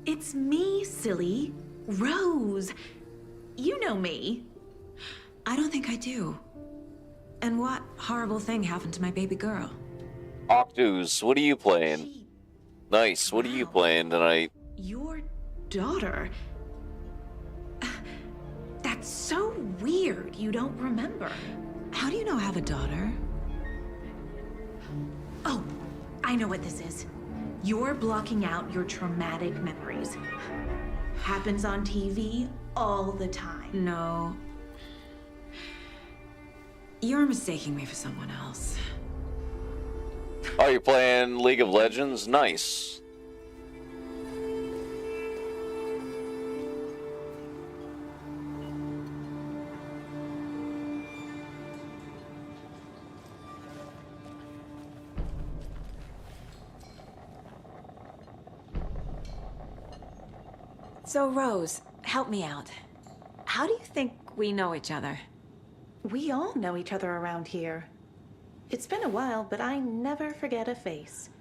S10: It's me, silly. Rose. You know me.
S4: I don't think I do. And what horrible thing happened to my baby girl?
S1: Octus, what are you playing? Nice, what are you playing tonight?
S10: Your daughter. That's so weird you don't remember.
S4: How do you know I have a daughter?
S10: Oh, I know what this is. You're blocking out your traumatic memories. Happens on TV all the time.
S4: No. You're mistaking me for someone else.
S1: Oh, you're playing League of Legends? Nice.
S10: So, Rose, help me out. How do you think we know each other?
S12: We all know each other around here. It's been a while, but I never forget a face.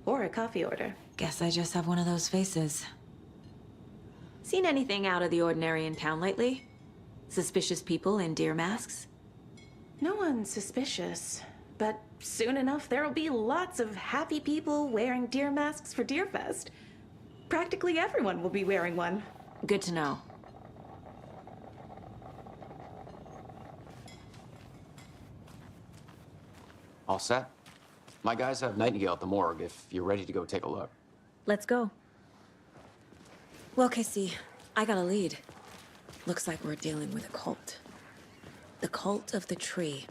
S12: Or a coffee order.
S10: Guess I just have one of those faces. Seen anything out of the ordinary in town lately? Suspicious people in deer masks?
S12: No one's suspicious. But soon enough, there'll be lots of happy people wearing deer masks for Deerfest. Practically everyone will be wearing one.
S10: Good to know.
S11: All set? My guys have Nightingale at the morgue if you're ready to go take a look.
S4: Let's go.
S10: Well, Casey, I got a lead. Looks like we're dealing with a cult. The cult of the tree.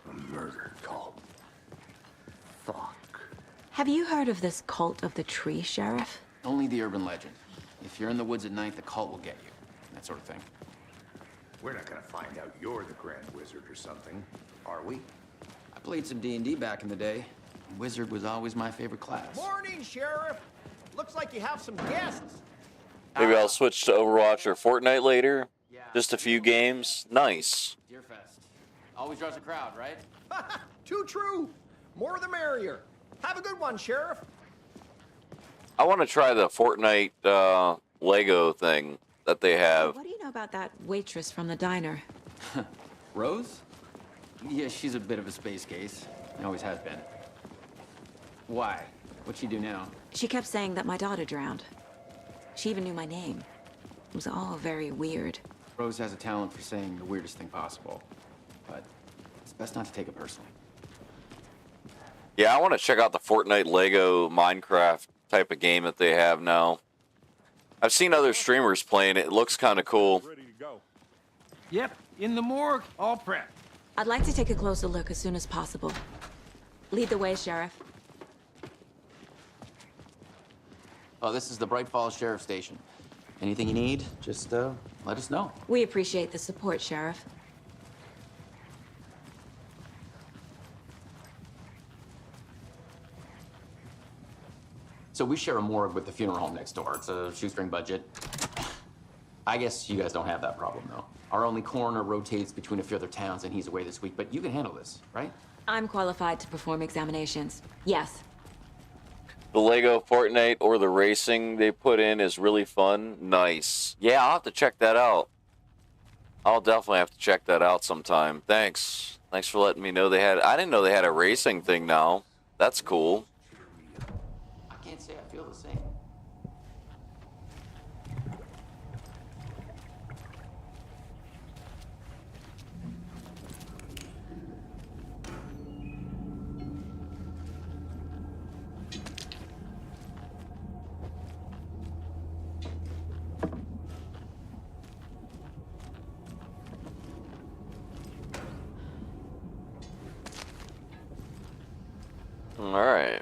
S3: A murder cult. Fuck.
S10: Have you heard of this cult of the tree, Sheriff?
S11: Only the urban legend. If you're in the woods at night, the cult will get you. That sort of thing.
S3: We're not gonna find out you're the Grand Wizard or something, are we?
S11: I played some D&D back in the day. Wizard was always my favorite class.
S15: Morning, Sheriff. Looks like you have some guests.
S1: Maybe I'll switch to Overwatch or Fortnite later. Just a few games. Nice.
S11: Deerfest. Always draws a crowd, right?
S15: Too true. More the merrier. Have a good one, Sheriff.
S1: I want to try the Fortnite Lego thing that they have.
S10: What do you know about that waitress from the diner?
S11: Rose? Yeah, she's a bit of a space case. Always has been. Why? What'd she do now?
S10: She kept saying that my daughter drowned. She even knew my name. It was all very weird.
S11: Rose has a talent for saying the weirdest thing possible. But it's best not to take it personally.
S1: Yeah, I want to check out the Fortnite Lego Minecraft type of game that they have now. I've seen other streamers playing it. It looks kind of cool.
S6: Ready to go.
S8: Yep, in the morgue, all prepped.
S10: I'd like to take a closer look as soon as possible. Lead the way, Sheriff.
S11: Oh, this is the Bright Falls Sheriff Station. Anything you need, just let us know.
S10: We appreciate the support, Sheriff.
S11: So we share a morgue with the funeral home next door. It's a shoestring budget. I guess you guys don't have that problem, though. Our only coroner rotates between a few other towns, and he's away this week, but you can handle this, right?
S10: I'm qualified to perform examinations. Yes.
S1: The Lego Fortnite or the racing they put in is really fun. Nice. Yeah, I'll have to check that out. I'll definitely have to check that out sometime. Thanks. Thanks for letting me know they had... I didn't know they had a racing thing now. That's cool.
S11: I can't say I feel the same.
S1: All right.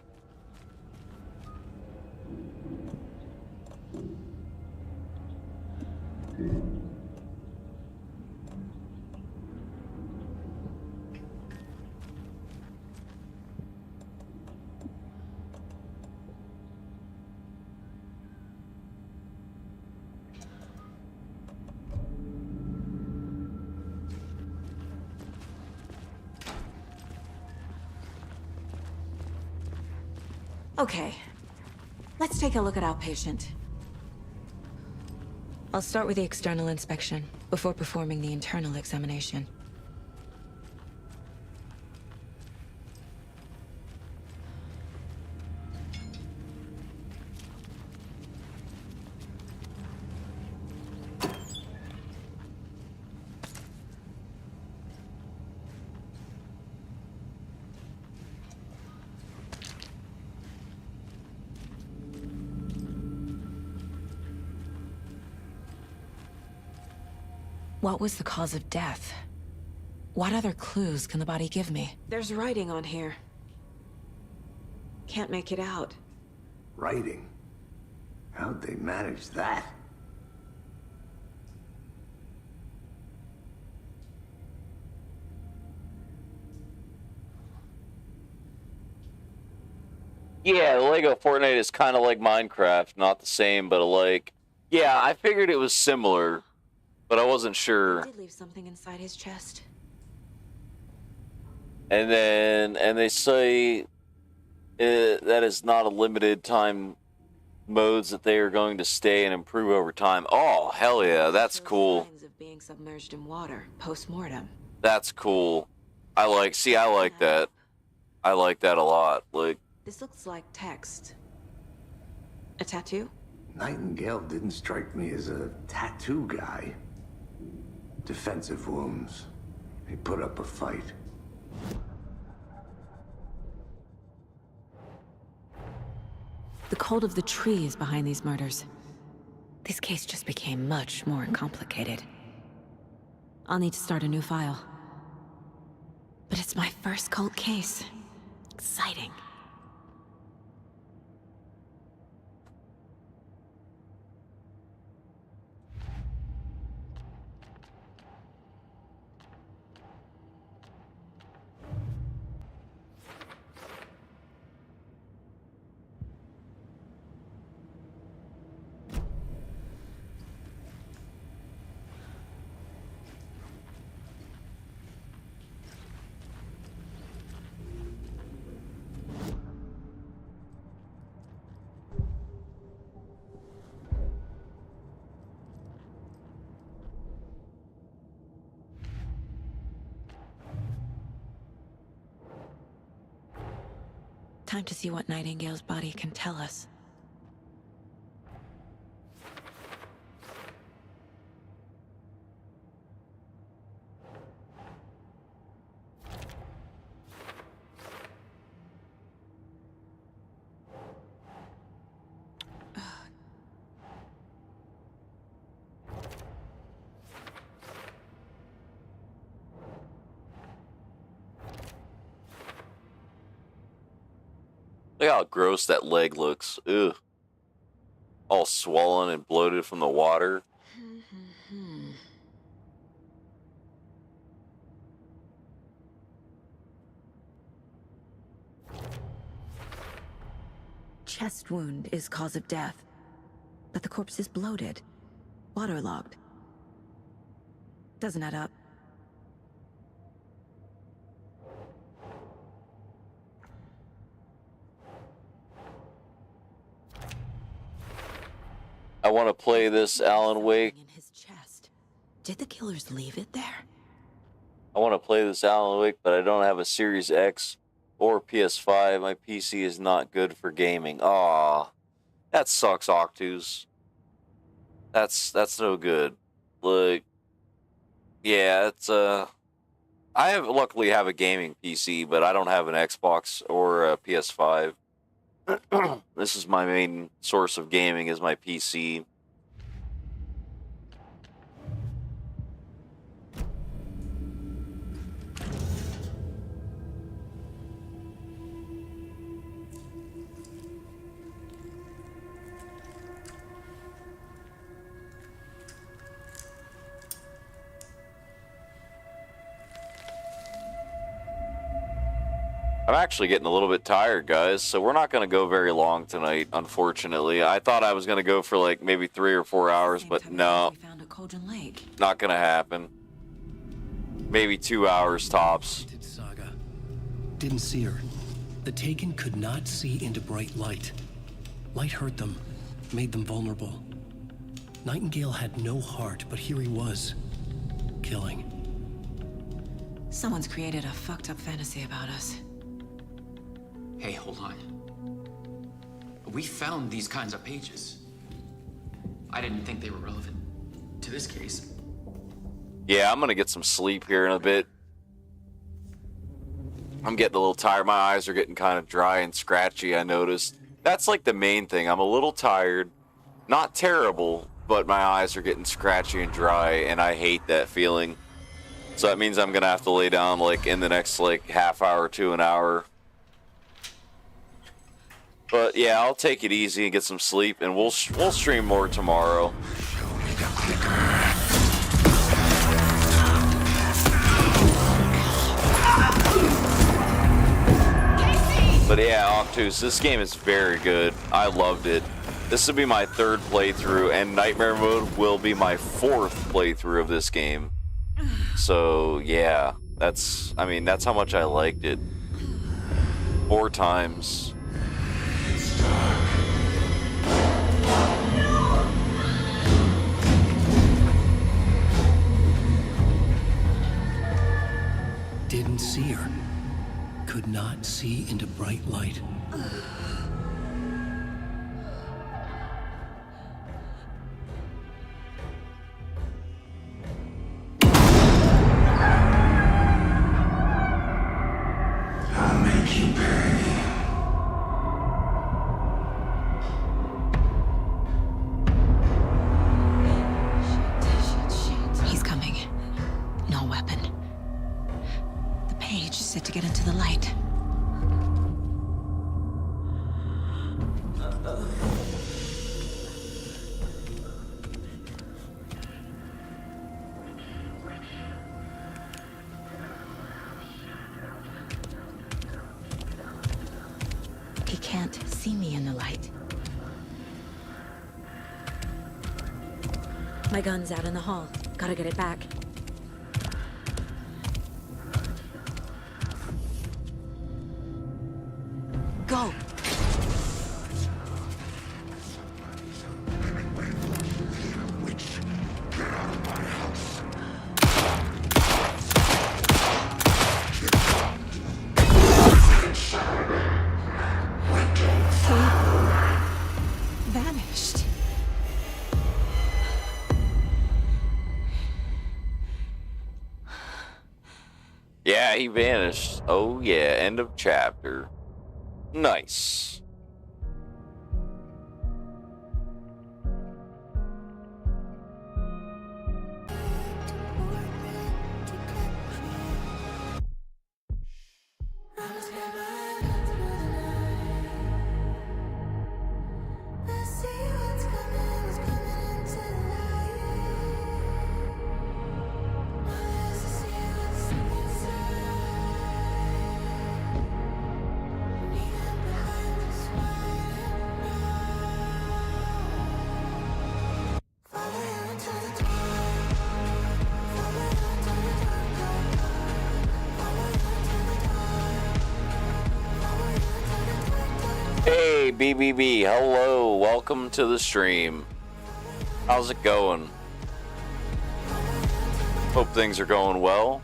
S10: Okay. Let's take a look at our patient. I'll start with the external inspection before performing the internal examination. What was the cause of death? What other clues can the body give me? There's writing on here. Can't make it out.
S3: Writing? How'd they manage that?
S1: Yeah, the Lego Fortnite is kind of like Minecraft. Not the same, but alike. Yeah, I figured it was similar, but I wasn't sure.
S10: He did leave something inside his chest.
S1: And they say that is not a limited time modes that they are going to stay and improve over time. Oh, hell yeah, that's cool.
S10: Signs of being submerged in water post-mortem.
S1: That's cool. I like that. I like that a lot. Like,
S10: this looks like text. A tattoo?
S3: Nightingale didn't strike me as a tattoo guy. Defensive wounds. He put up a fight.
S4: The cult of the tree is behind these murders. This case just became much more complicated. I'll need to start a new file. But it's my first cult case. Exciting. Time to see what Nightingale's body can tell us.
S1: Look how gross that leg looks. Ugh. All swollen and bloated from the water.
S4: Chest wound is cause of death, but the corpse is bloated, waterlogged. Doesn't add up.
S1: I want to play this Alan Wake.
S4: In his chest. Did the killers leave it there?
S1: I want to play this Alan Wake, but I don't have a Series X or PS5. My PC is not good for gaming. Aw, that sucks, Octus. That's no good. Like, yeah, it's I luckily have a gaming PC, but I don't have an Xbox or a PS5. This is my main source of gaming, is my PC. I'm actually getting a little bit tired, guys, so we're not going to go very long tonight, unfortunately. I thought I was going to go for like maybe 3 or 4 hours, but no, not going to happen. Maybe 2 hours tops.
S2: Saga. Didn't see her. The Taken could not see into bright light. Light hurt them, made them vulnerable. Nightingale had no heart, but here he was, killing.
S4: Someone's created a fucked up fantasy about us.
S11: Hey, hold on. We found these kinds of pages. I didn't think they were relevant to this case.
S1: Yeah, I'm gonna get some sleep here in a bit. I'm getting a little tired. My eyes are getting kind of dry and scratchy, I noticed. That's like the main thing. I'm a little tired. Not terrible, but my eyes are getting scratchy and dry, and I hate that feeling. So that means I'm gonna have to lay down like in the next like half hour to an hour. But yeah, I'll take it easy and get some sleep, and we'll stream more tomorrow.
S9: Show me the clicker.
S1: But yeah, Octus, this game is very good. I loved it. This will be my 3rd playthrough, and Nightmare Mode will be my 4th playthrough of this game. So yeah, that's how much I liked it. 4 times.
S2: Didn't see her. Could not see into bright light.
S9: I'll make you pay.
S10: He's coming. No weapon. The page is set to get into the light. He can't see me in the light.
S4: My gun's out in the hall. Gotta get it back.
S10: Go! Vanished.
S1: Yeah, he vanished. Oh yeah, end of chapter. Nice. Hey, BBB, hello, welcome to the stream. How's it going? Hope things are going well.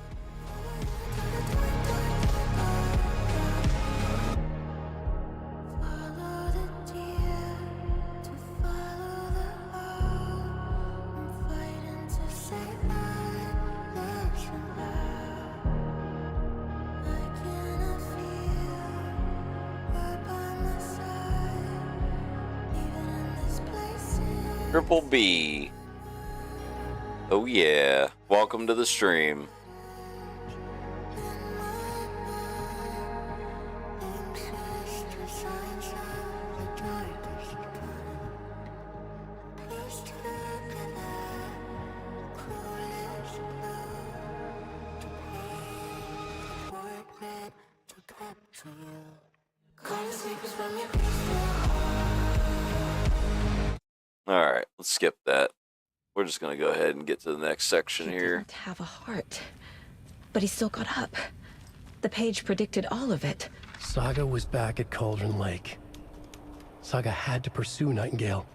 S1: Triple B. Oh yeah, welcome to the stream. Alright, let's skip that. We're just gonna go ahead and get to the next section here.
S10: He didn't have a heart, but he still got up. The page predicted all of it.
S2: Saga was back at Cauldron Lake. Saga had to pursue Nightingale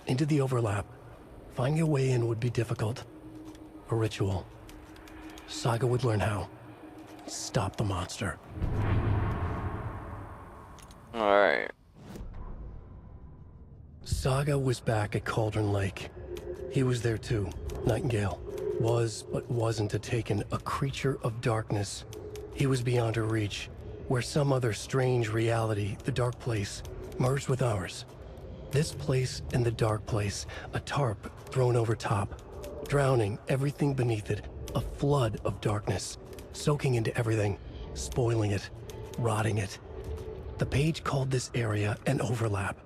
S2: into the overlap. Finding a way in would be difficult. A ritual. Saga would learn how. Stop the monster.
S1: Alright.
S2: Saga was back at Cauldron Lake. He was there too. Nightingale was, but wasn't a taken, a creature of darkness. He was beyond her reach, where some other strange reality, the dark place, merged with ours. This place and the dark place, a tarp thrown over top, drowning everything beneath it, a flood of darkness, soaking into everything, spoiling it, rotting it. The page called this area an overlap.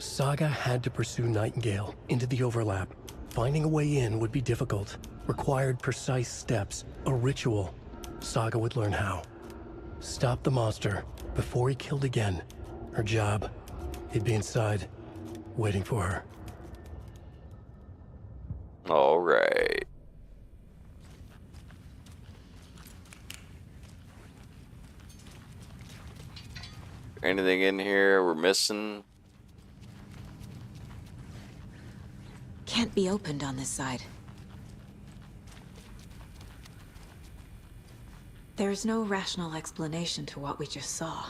S2: Saga had to pursue Nightingale into the overlap. Finding a way in would be difficult, required precise steps, a ritual. Saga would learn how. Stop the monster, Before he killed again, her job, he'd be inside, waiting for her.
S1: All right. Anything in here we're missing?
S4: Can't be opened on this side. There's no rational explanation to what we just saw.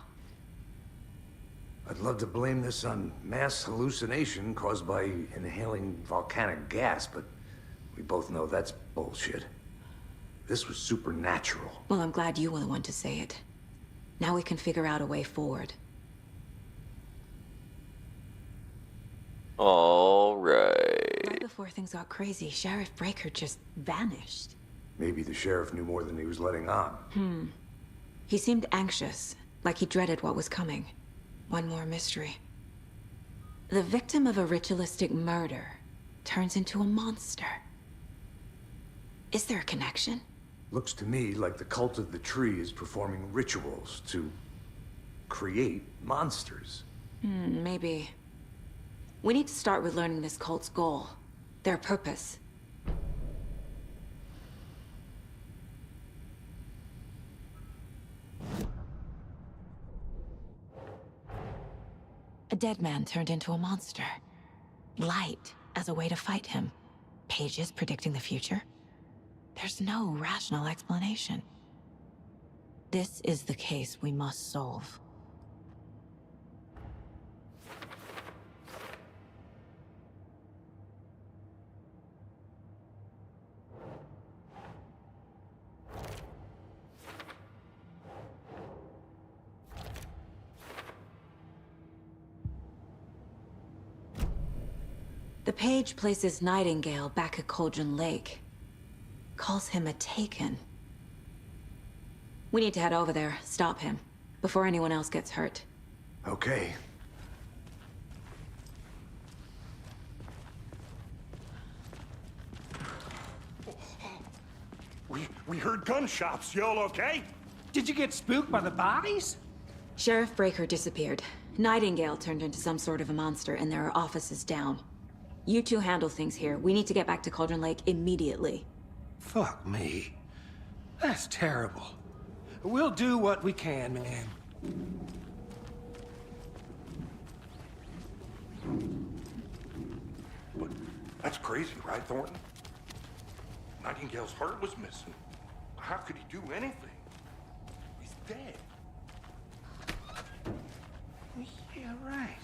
S3: I'd love to blame this on mass hallucination caused by inhaling volcanic gas, but we both know that's bullshit. This was supernatural.
S4: Well, I'm glad you were the one to say it. Now we can figure out a way forward.
S1: All right.
S4: Right before things got crazy, Sheriff Breaker just vanished.
S3: Maybe the sheriff knew more than he was letting on.
S4: He seemed anxious, like he dreaded what was coming. One more mystery. The victim of a ritualistic murder turns into a monster. Is there a connection?
S3: Looks to me like the cult of the tree is performing rituals to create monsters.
S4: Maybe. We need to start with learning this cult's goal, their purpose. A dead man turned into a monster. Light as a way to fight him. Pages predicting the future. There's no rational explanation. This is the case we must solve. The page places Nightingale back at Cauldron Lake. Calls him a Taken. We need to head over there, stop him, before anyone else gets hurt.
S3: Okay.
S6: We heard gunshots. Y'all okay?
S8: Did you get spooked by the bodies?
S4: Sheriff Breaker disappeared. Nightingale turned into some sort of a monster, and there are offices down. You two handle things here. We need to get back to Cauldron Lake immediately.
S8: Fuck me. That's terrible. We'll do what we can, man.
S6: But that's crazy, right, Thornton? Nightingale's heart was missing. How could he do anything? He's dead.
S8: Yeah, right.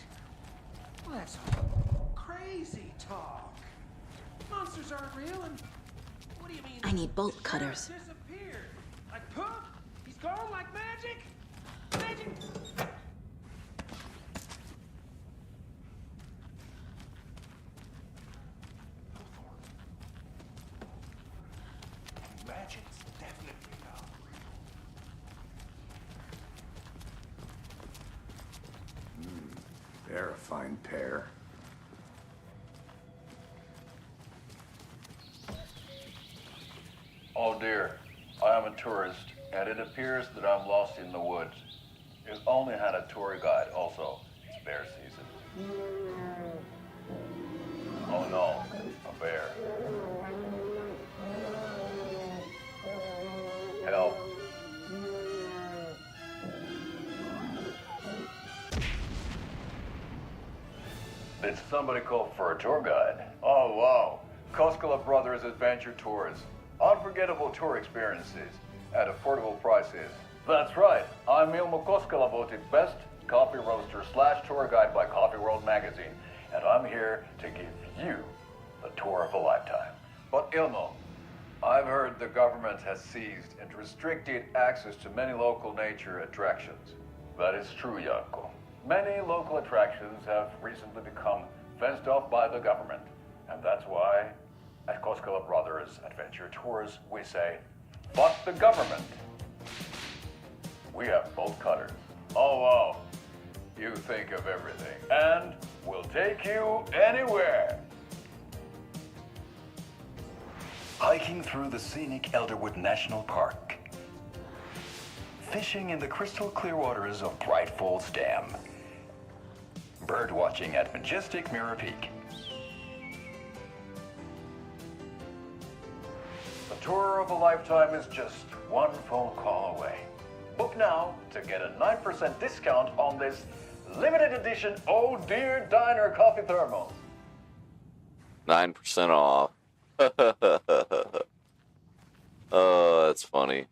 S8: Well, that's crazy talk. Monsters aren't real, and what do you mean?
S4: I need bolt cutters.
S8: Disappeared. Like poof? He's gone like magic? Magic?
S6: Magic's definitely not real.
S3: They're a fine pair.
S16: Oh dear, I am a tourist, and it appears that I'm lost in the woods. You've only had a tour guide, also. It's bear season. Oh no, a bear. Help. Did somebody call for a tour guide? Oh wow, Koskela Brothers Adventure Tours. Unforgettable tour experiences at affordable prices. That's right, I'm Ilmo Koskela, voted best coffee roaster / tour guide by Coffee World magazine, and I'm here to give you the tour of a lifetime. But Ilmo, I've heard the government has seized and restricted access to many local nature attractions. That is true, Janko. Many local attractions have recently become fenced off by the government, and that's why at Koskela Brothers Adventure Tours, we say, fuck the government. We have bolt cutters. Oh, wow. You think of everything. And we'll take you anywhere. Hiking through the scenic Elderwood National Park. fishing in the crystal clear waters of Bright Falls Dam. Bird watching at majestic Mirror Peak. A tour of a lifetime is just one phone call away. Book now to get a 9% discount on this limited edition Oh Dear Diner coffee thermos.
S1: 9% off. Oh, that's funny.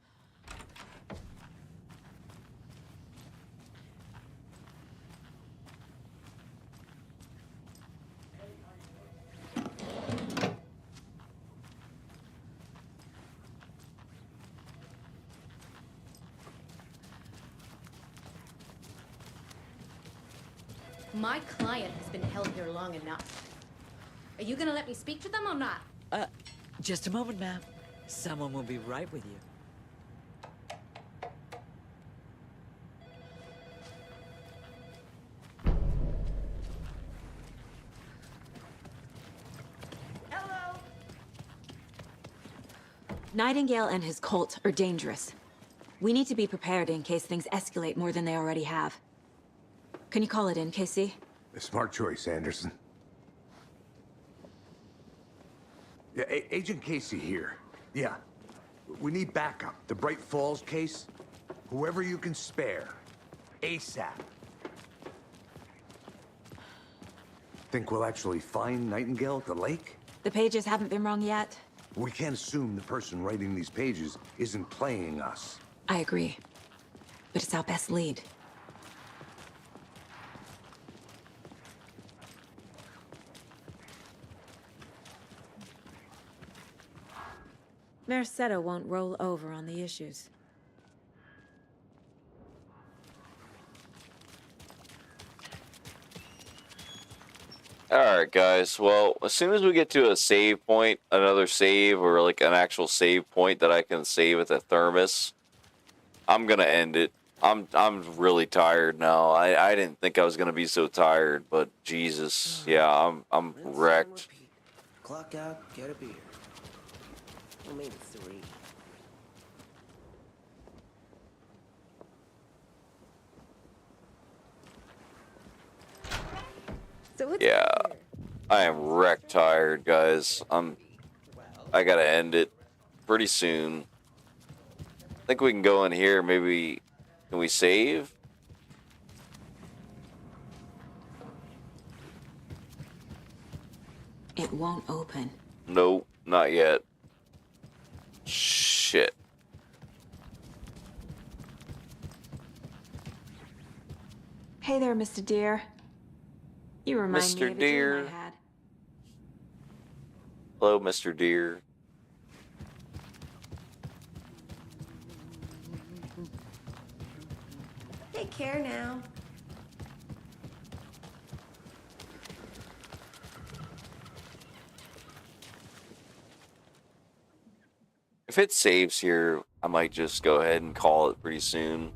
S17: My client has been held here long enough. Are you gonna let me speak to them or not?
S18: Just a moment, ma'am. Someone will be right with you.
S17: Hello?
S4: Nightingale and his cult are dangerous. We need to be prepared in case things escalate more than they already have. Can you call it in, Casey?
S3: A smart choice, Anderson. Yeah, Agent Casey here. Yeah. We need backup. The Bright Falls case. Whoever you can spare. ASAP. Think we'll actually find Nightingale at the lake?
S4: The pages haven't been wrong yet.
S3: We can't assume the person writing these pages isn't playing us.
S4: I agree. But it's our best lead. Mercado won't roll over on the issues.
S1: Alright guys, well, as soon as we get to a save point, another save, or like an actual save point that I can save at the thermos, I'm gonna end it. I'm really tired now. I didn't think I was gonna be so tired, but Jesus, yeah, I'm wrecked.
S19: Clock out, get a beer. Well, maybe 3.
S1: Yeah, I am wrecked tired, guys. I gotta end it pretty soon. I think we can go in here, maybe. Can we save?
S4: It won't open.
S1: Nope, not yet. Shit.
S4: Hey there, Mr. Deer. You remind me
S1: Mr.
S4: of a
S1: Deer.
S4: dream I had.
S1: Hello, Mr. Deer.
S10: Take care now.
S1: If it saves here, I might just go ahead and call it pretty soon.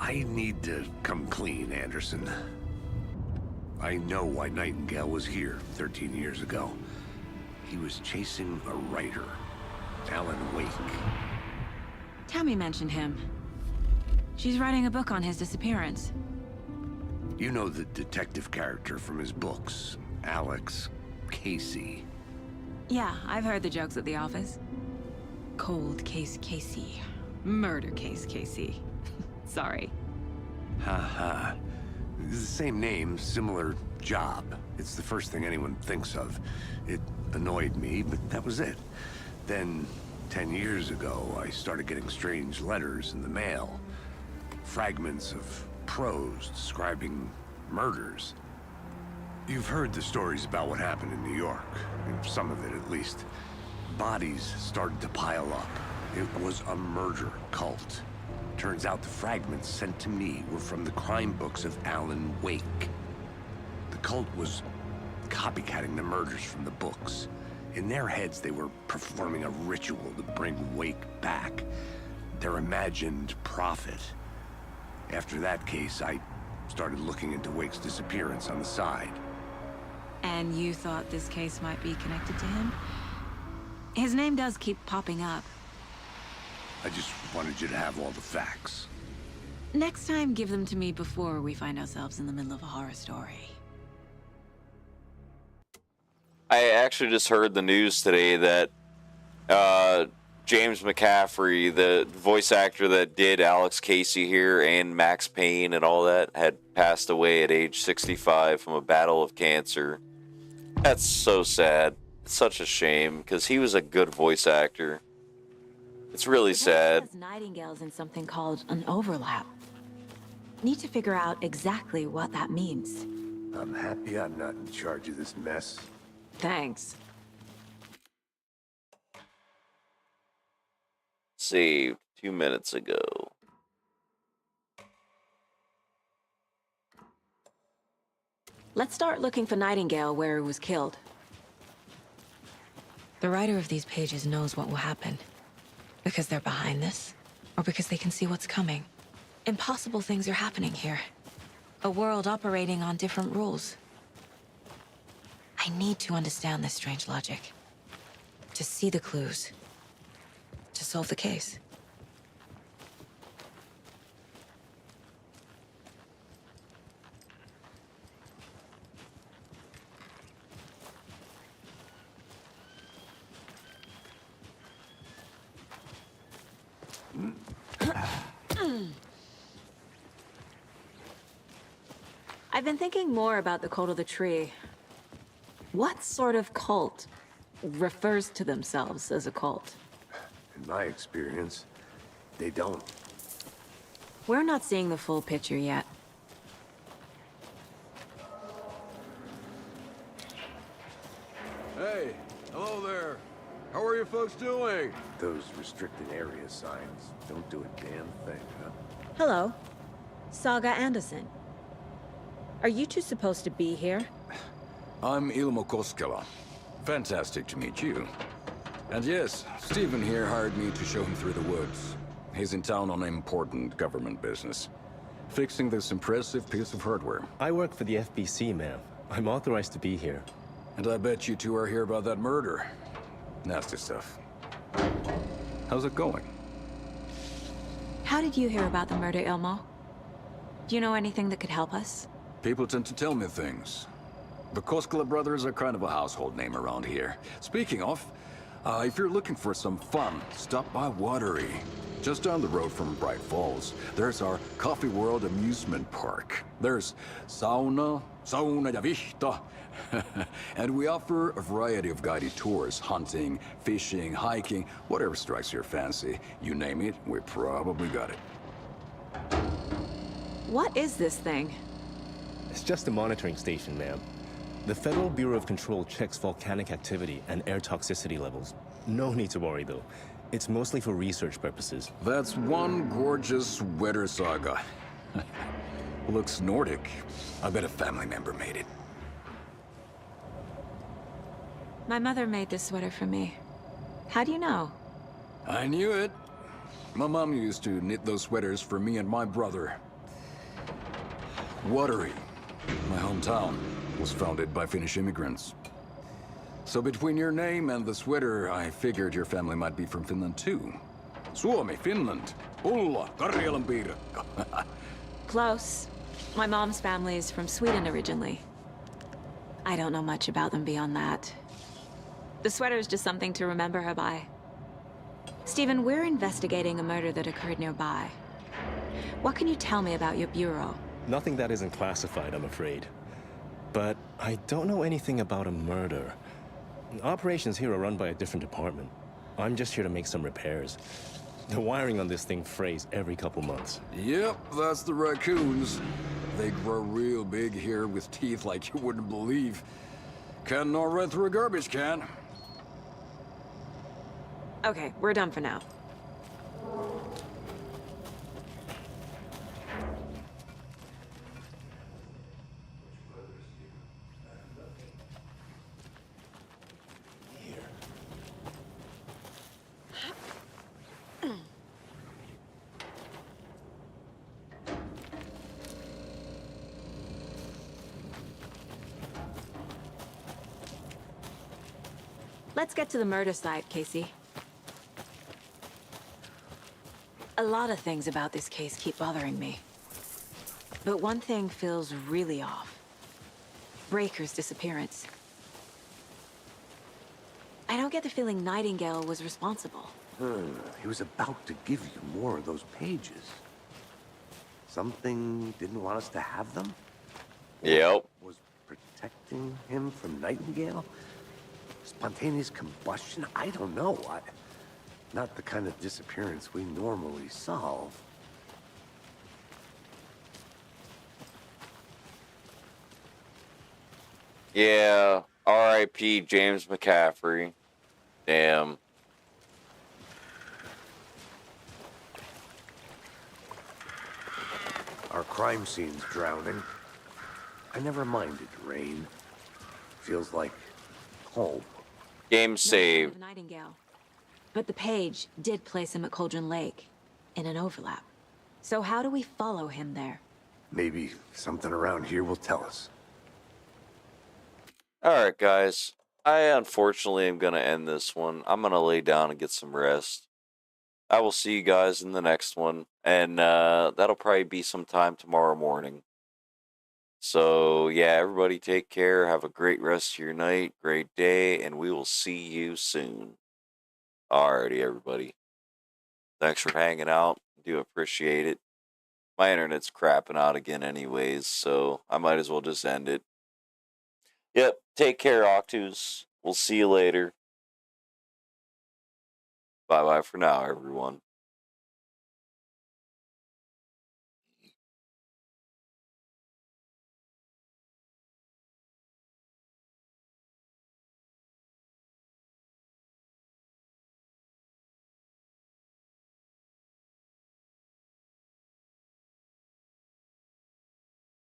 S3: I need to come clean, Anderson. I know why Nightingale was here 13 years ago. He was chasing a writer, Alan Wake.
S4: Tammy mentioned him. She's writing a book on his disappearance.
S3: You know the detective character from his books, Alex Casey.
S4: Yeah, I've heard the jokes at the office. Cold case Casey. Murder case Casey. Sorry.
S3: Ha. It's the same name, similar job. It's the first thing anyone thinks of. It annoyed me, but that was it. Then, 10 years ago, I started getting strange letters in the mail. Fragments of prose describing murders. You've heard the stories about what happened in New York. Some of it, at least. Bodies started to pile up. It was a murder cult. Turns out the fragments sent to me were from the crime books of Alan Wake. The cult was copycatting the murders from the books. In their heads, they were performing a ritual to bring Wake back. Their imagined prophet. After that case, I started looking into Wake's disappearance on the side.
S4: And you thought this case might be connected to him? His name does keep popping up.
S3: I just wanted you to have all the facts.
S4: Next time, give them to me before we find ourselves in the middle of a horror story.
S1: I actually just heard the news today that James McCaffrey, the voice actor that did Alex Casey here and Max Payne and all that, had passed away at age 65 from a battle of cancer. That's so sad. It's such a shame because he was a good voice actor. It's really sad.
S4: Nightingale's in something called an overlap. Need to figure out exactly what that means.
S3: I'm happy I'm not in charge of this mess.
S4: Thanks.
S1: Saved 2 minutes ago.
S4: Let's start looking for Nightingale where he was killed. The writer of these pages knows what will happen. Because they're behind this, or because they can see what's coming. Impossible things are happening here. A world operating on different rules. I need to understand this strange logic. To see the clues. To solve the case. I've been thinking more about the cult of the tree. What sort of cult refers to themselves as a cult?
S3: In my experience, they don't.
S4: We're not seeing the full picture yet.
S20: Hey, hello there. How are you folks doing?
S3: Those restricted area signs don't do a damn thing, huh?
S4: Hello. Saga Anderson. Are you two supposed to be here?
S20: I'm Ilmo Koskela. Fantastic to meet you. And yes, Stephen here hired me to show him through the woods. He's in town on important government business. Fixing this impressive piece of hardware.
S21: I work for the FBC, ma'am. I'm authorized to be here.
S20: And I bet you two are here about that murder. Nasty stuff. How's it going?
S4: How did you hear about the murder, Ilmo? Do you know anything that could help us?
S20: People tend to tell me things. The Koskela brothers are kind of a household name around here. Speaking of, if you're looking for some fun, stop by Watery. Just down the road from Bright Falls, there's our Coffee World amusement park. There's sauna ja vihta. And we offer a variety of guided tours, hunting, fishing, hiking, whatever strikes your fancy. You name it, we probably got it.
S4: What is this thing?
S21: It's just a monitoring station, ma'am. The Federal Bureau of Control checks volcanic activity and air toxicity levels. No need to worry, though. It's mostly for research purposes.
S20: That's one gorgeous sweater saga. Looks Nordic. I bet a family member made it.
S4: My mother made this sweater for me. How do you know?
S20: I knew it. My mom used to knit those sweaters for me and my brother. Watery, my hometown, was founded by Finnish immigrants. So between your name and the sweater, I figured your family might be from Finland too. Suomi, Finland. Ulla, Karjalanpiirakka.
S4: Close. My mom's family is from Sweden originally. I don't know much about them beyond that. The sweater is just something to remember her by. Stephen, we're investigating a murder that occurred nearby. What can you tell me about your bureau?
S21: Nothing that isn't classified, I'm afraid. But I don't know anything about a murder. Operations here are run by a different department. I'm just here to make some repairs. The wiring on this thing frays every couple months.
S20: Yep, that's the raccoons. They grow real big here with teeth like you wouldn't believe. Can't gnaw right through a garbage can.
S4: Okay, we're done for now. Let's get to the murder site, Casey. A lot of things about this case keep bothering me. But one thing feels really off. Breaker's disappearance. I don't get the feeling Nightingale was responsible.
S3: He was about to give you more of those pages. Something didn't want us to have them?
S1: Yep.
S3: Was protecting him from Nightingale? Spontaneous combustion? I don't know. Not the kind of disappearance we normally solve.
S1: Yeah. R.I.P. James McCaffrey. Damn.
S3: Our crime scene's drowning. I never minded rain. Feels like home.
S1: Game save.
S4: Of Nightingale. But the page did place him at Cauldron Lake, in an overlap. So how do we follow him there?
S3: Maybe something around here will tell us.
S1: Alright, guys. I unfortunately am going to end this one. I'm going to lay down and get some rest. I will see you guys in the next one. And that'll probably be sometime tomorrow morning. So, yeah, everybody take care. Have a great rest of your night. Great day. And we will see you soon. Alrighty, everybody. Thanks for hanging out. Do appreciate it. My internet's crapping out again anyways, so I might as well just end it. Yep, take care, Octus. We'll see you later. Bye-bye for now, everyone.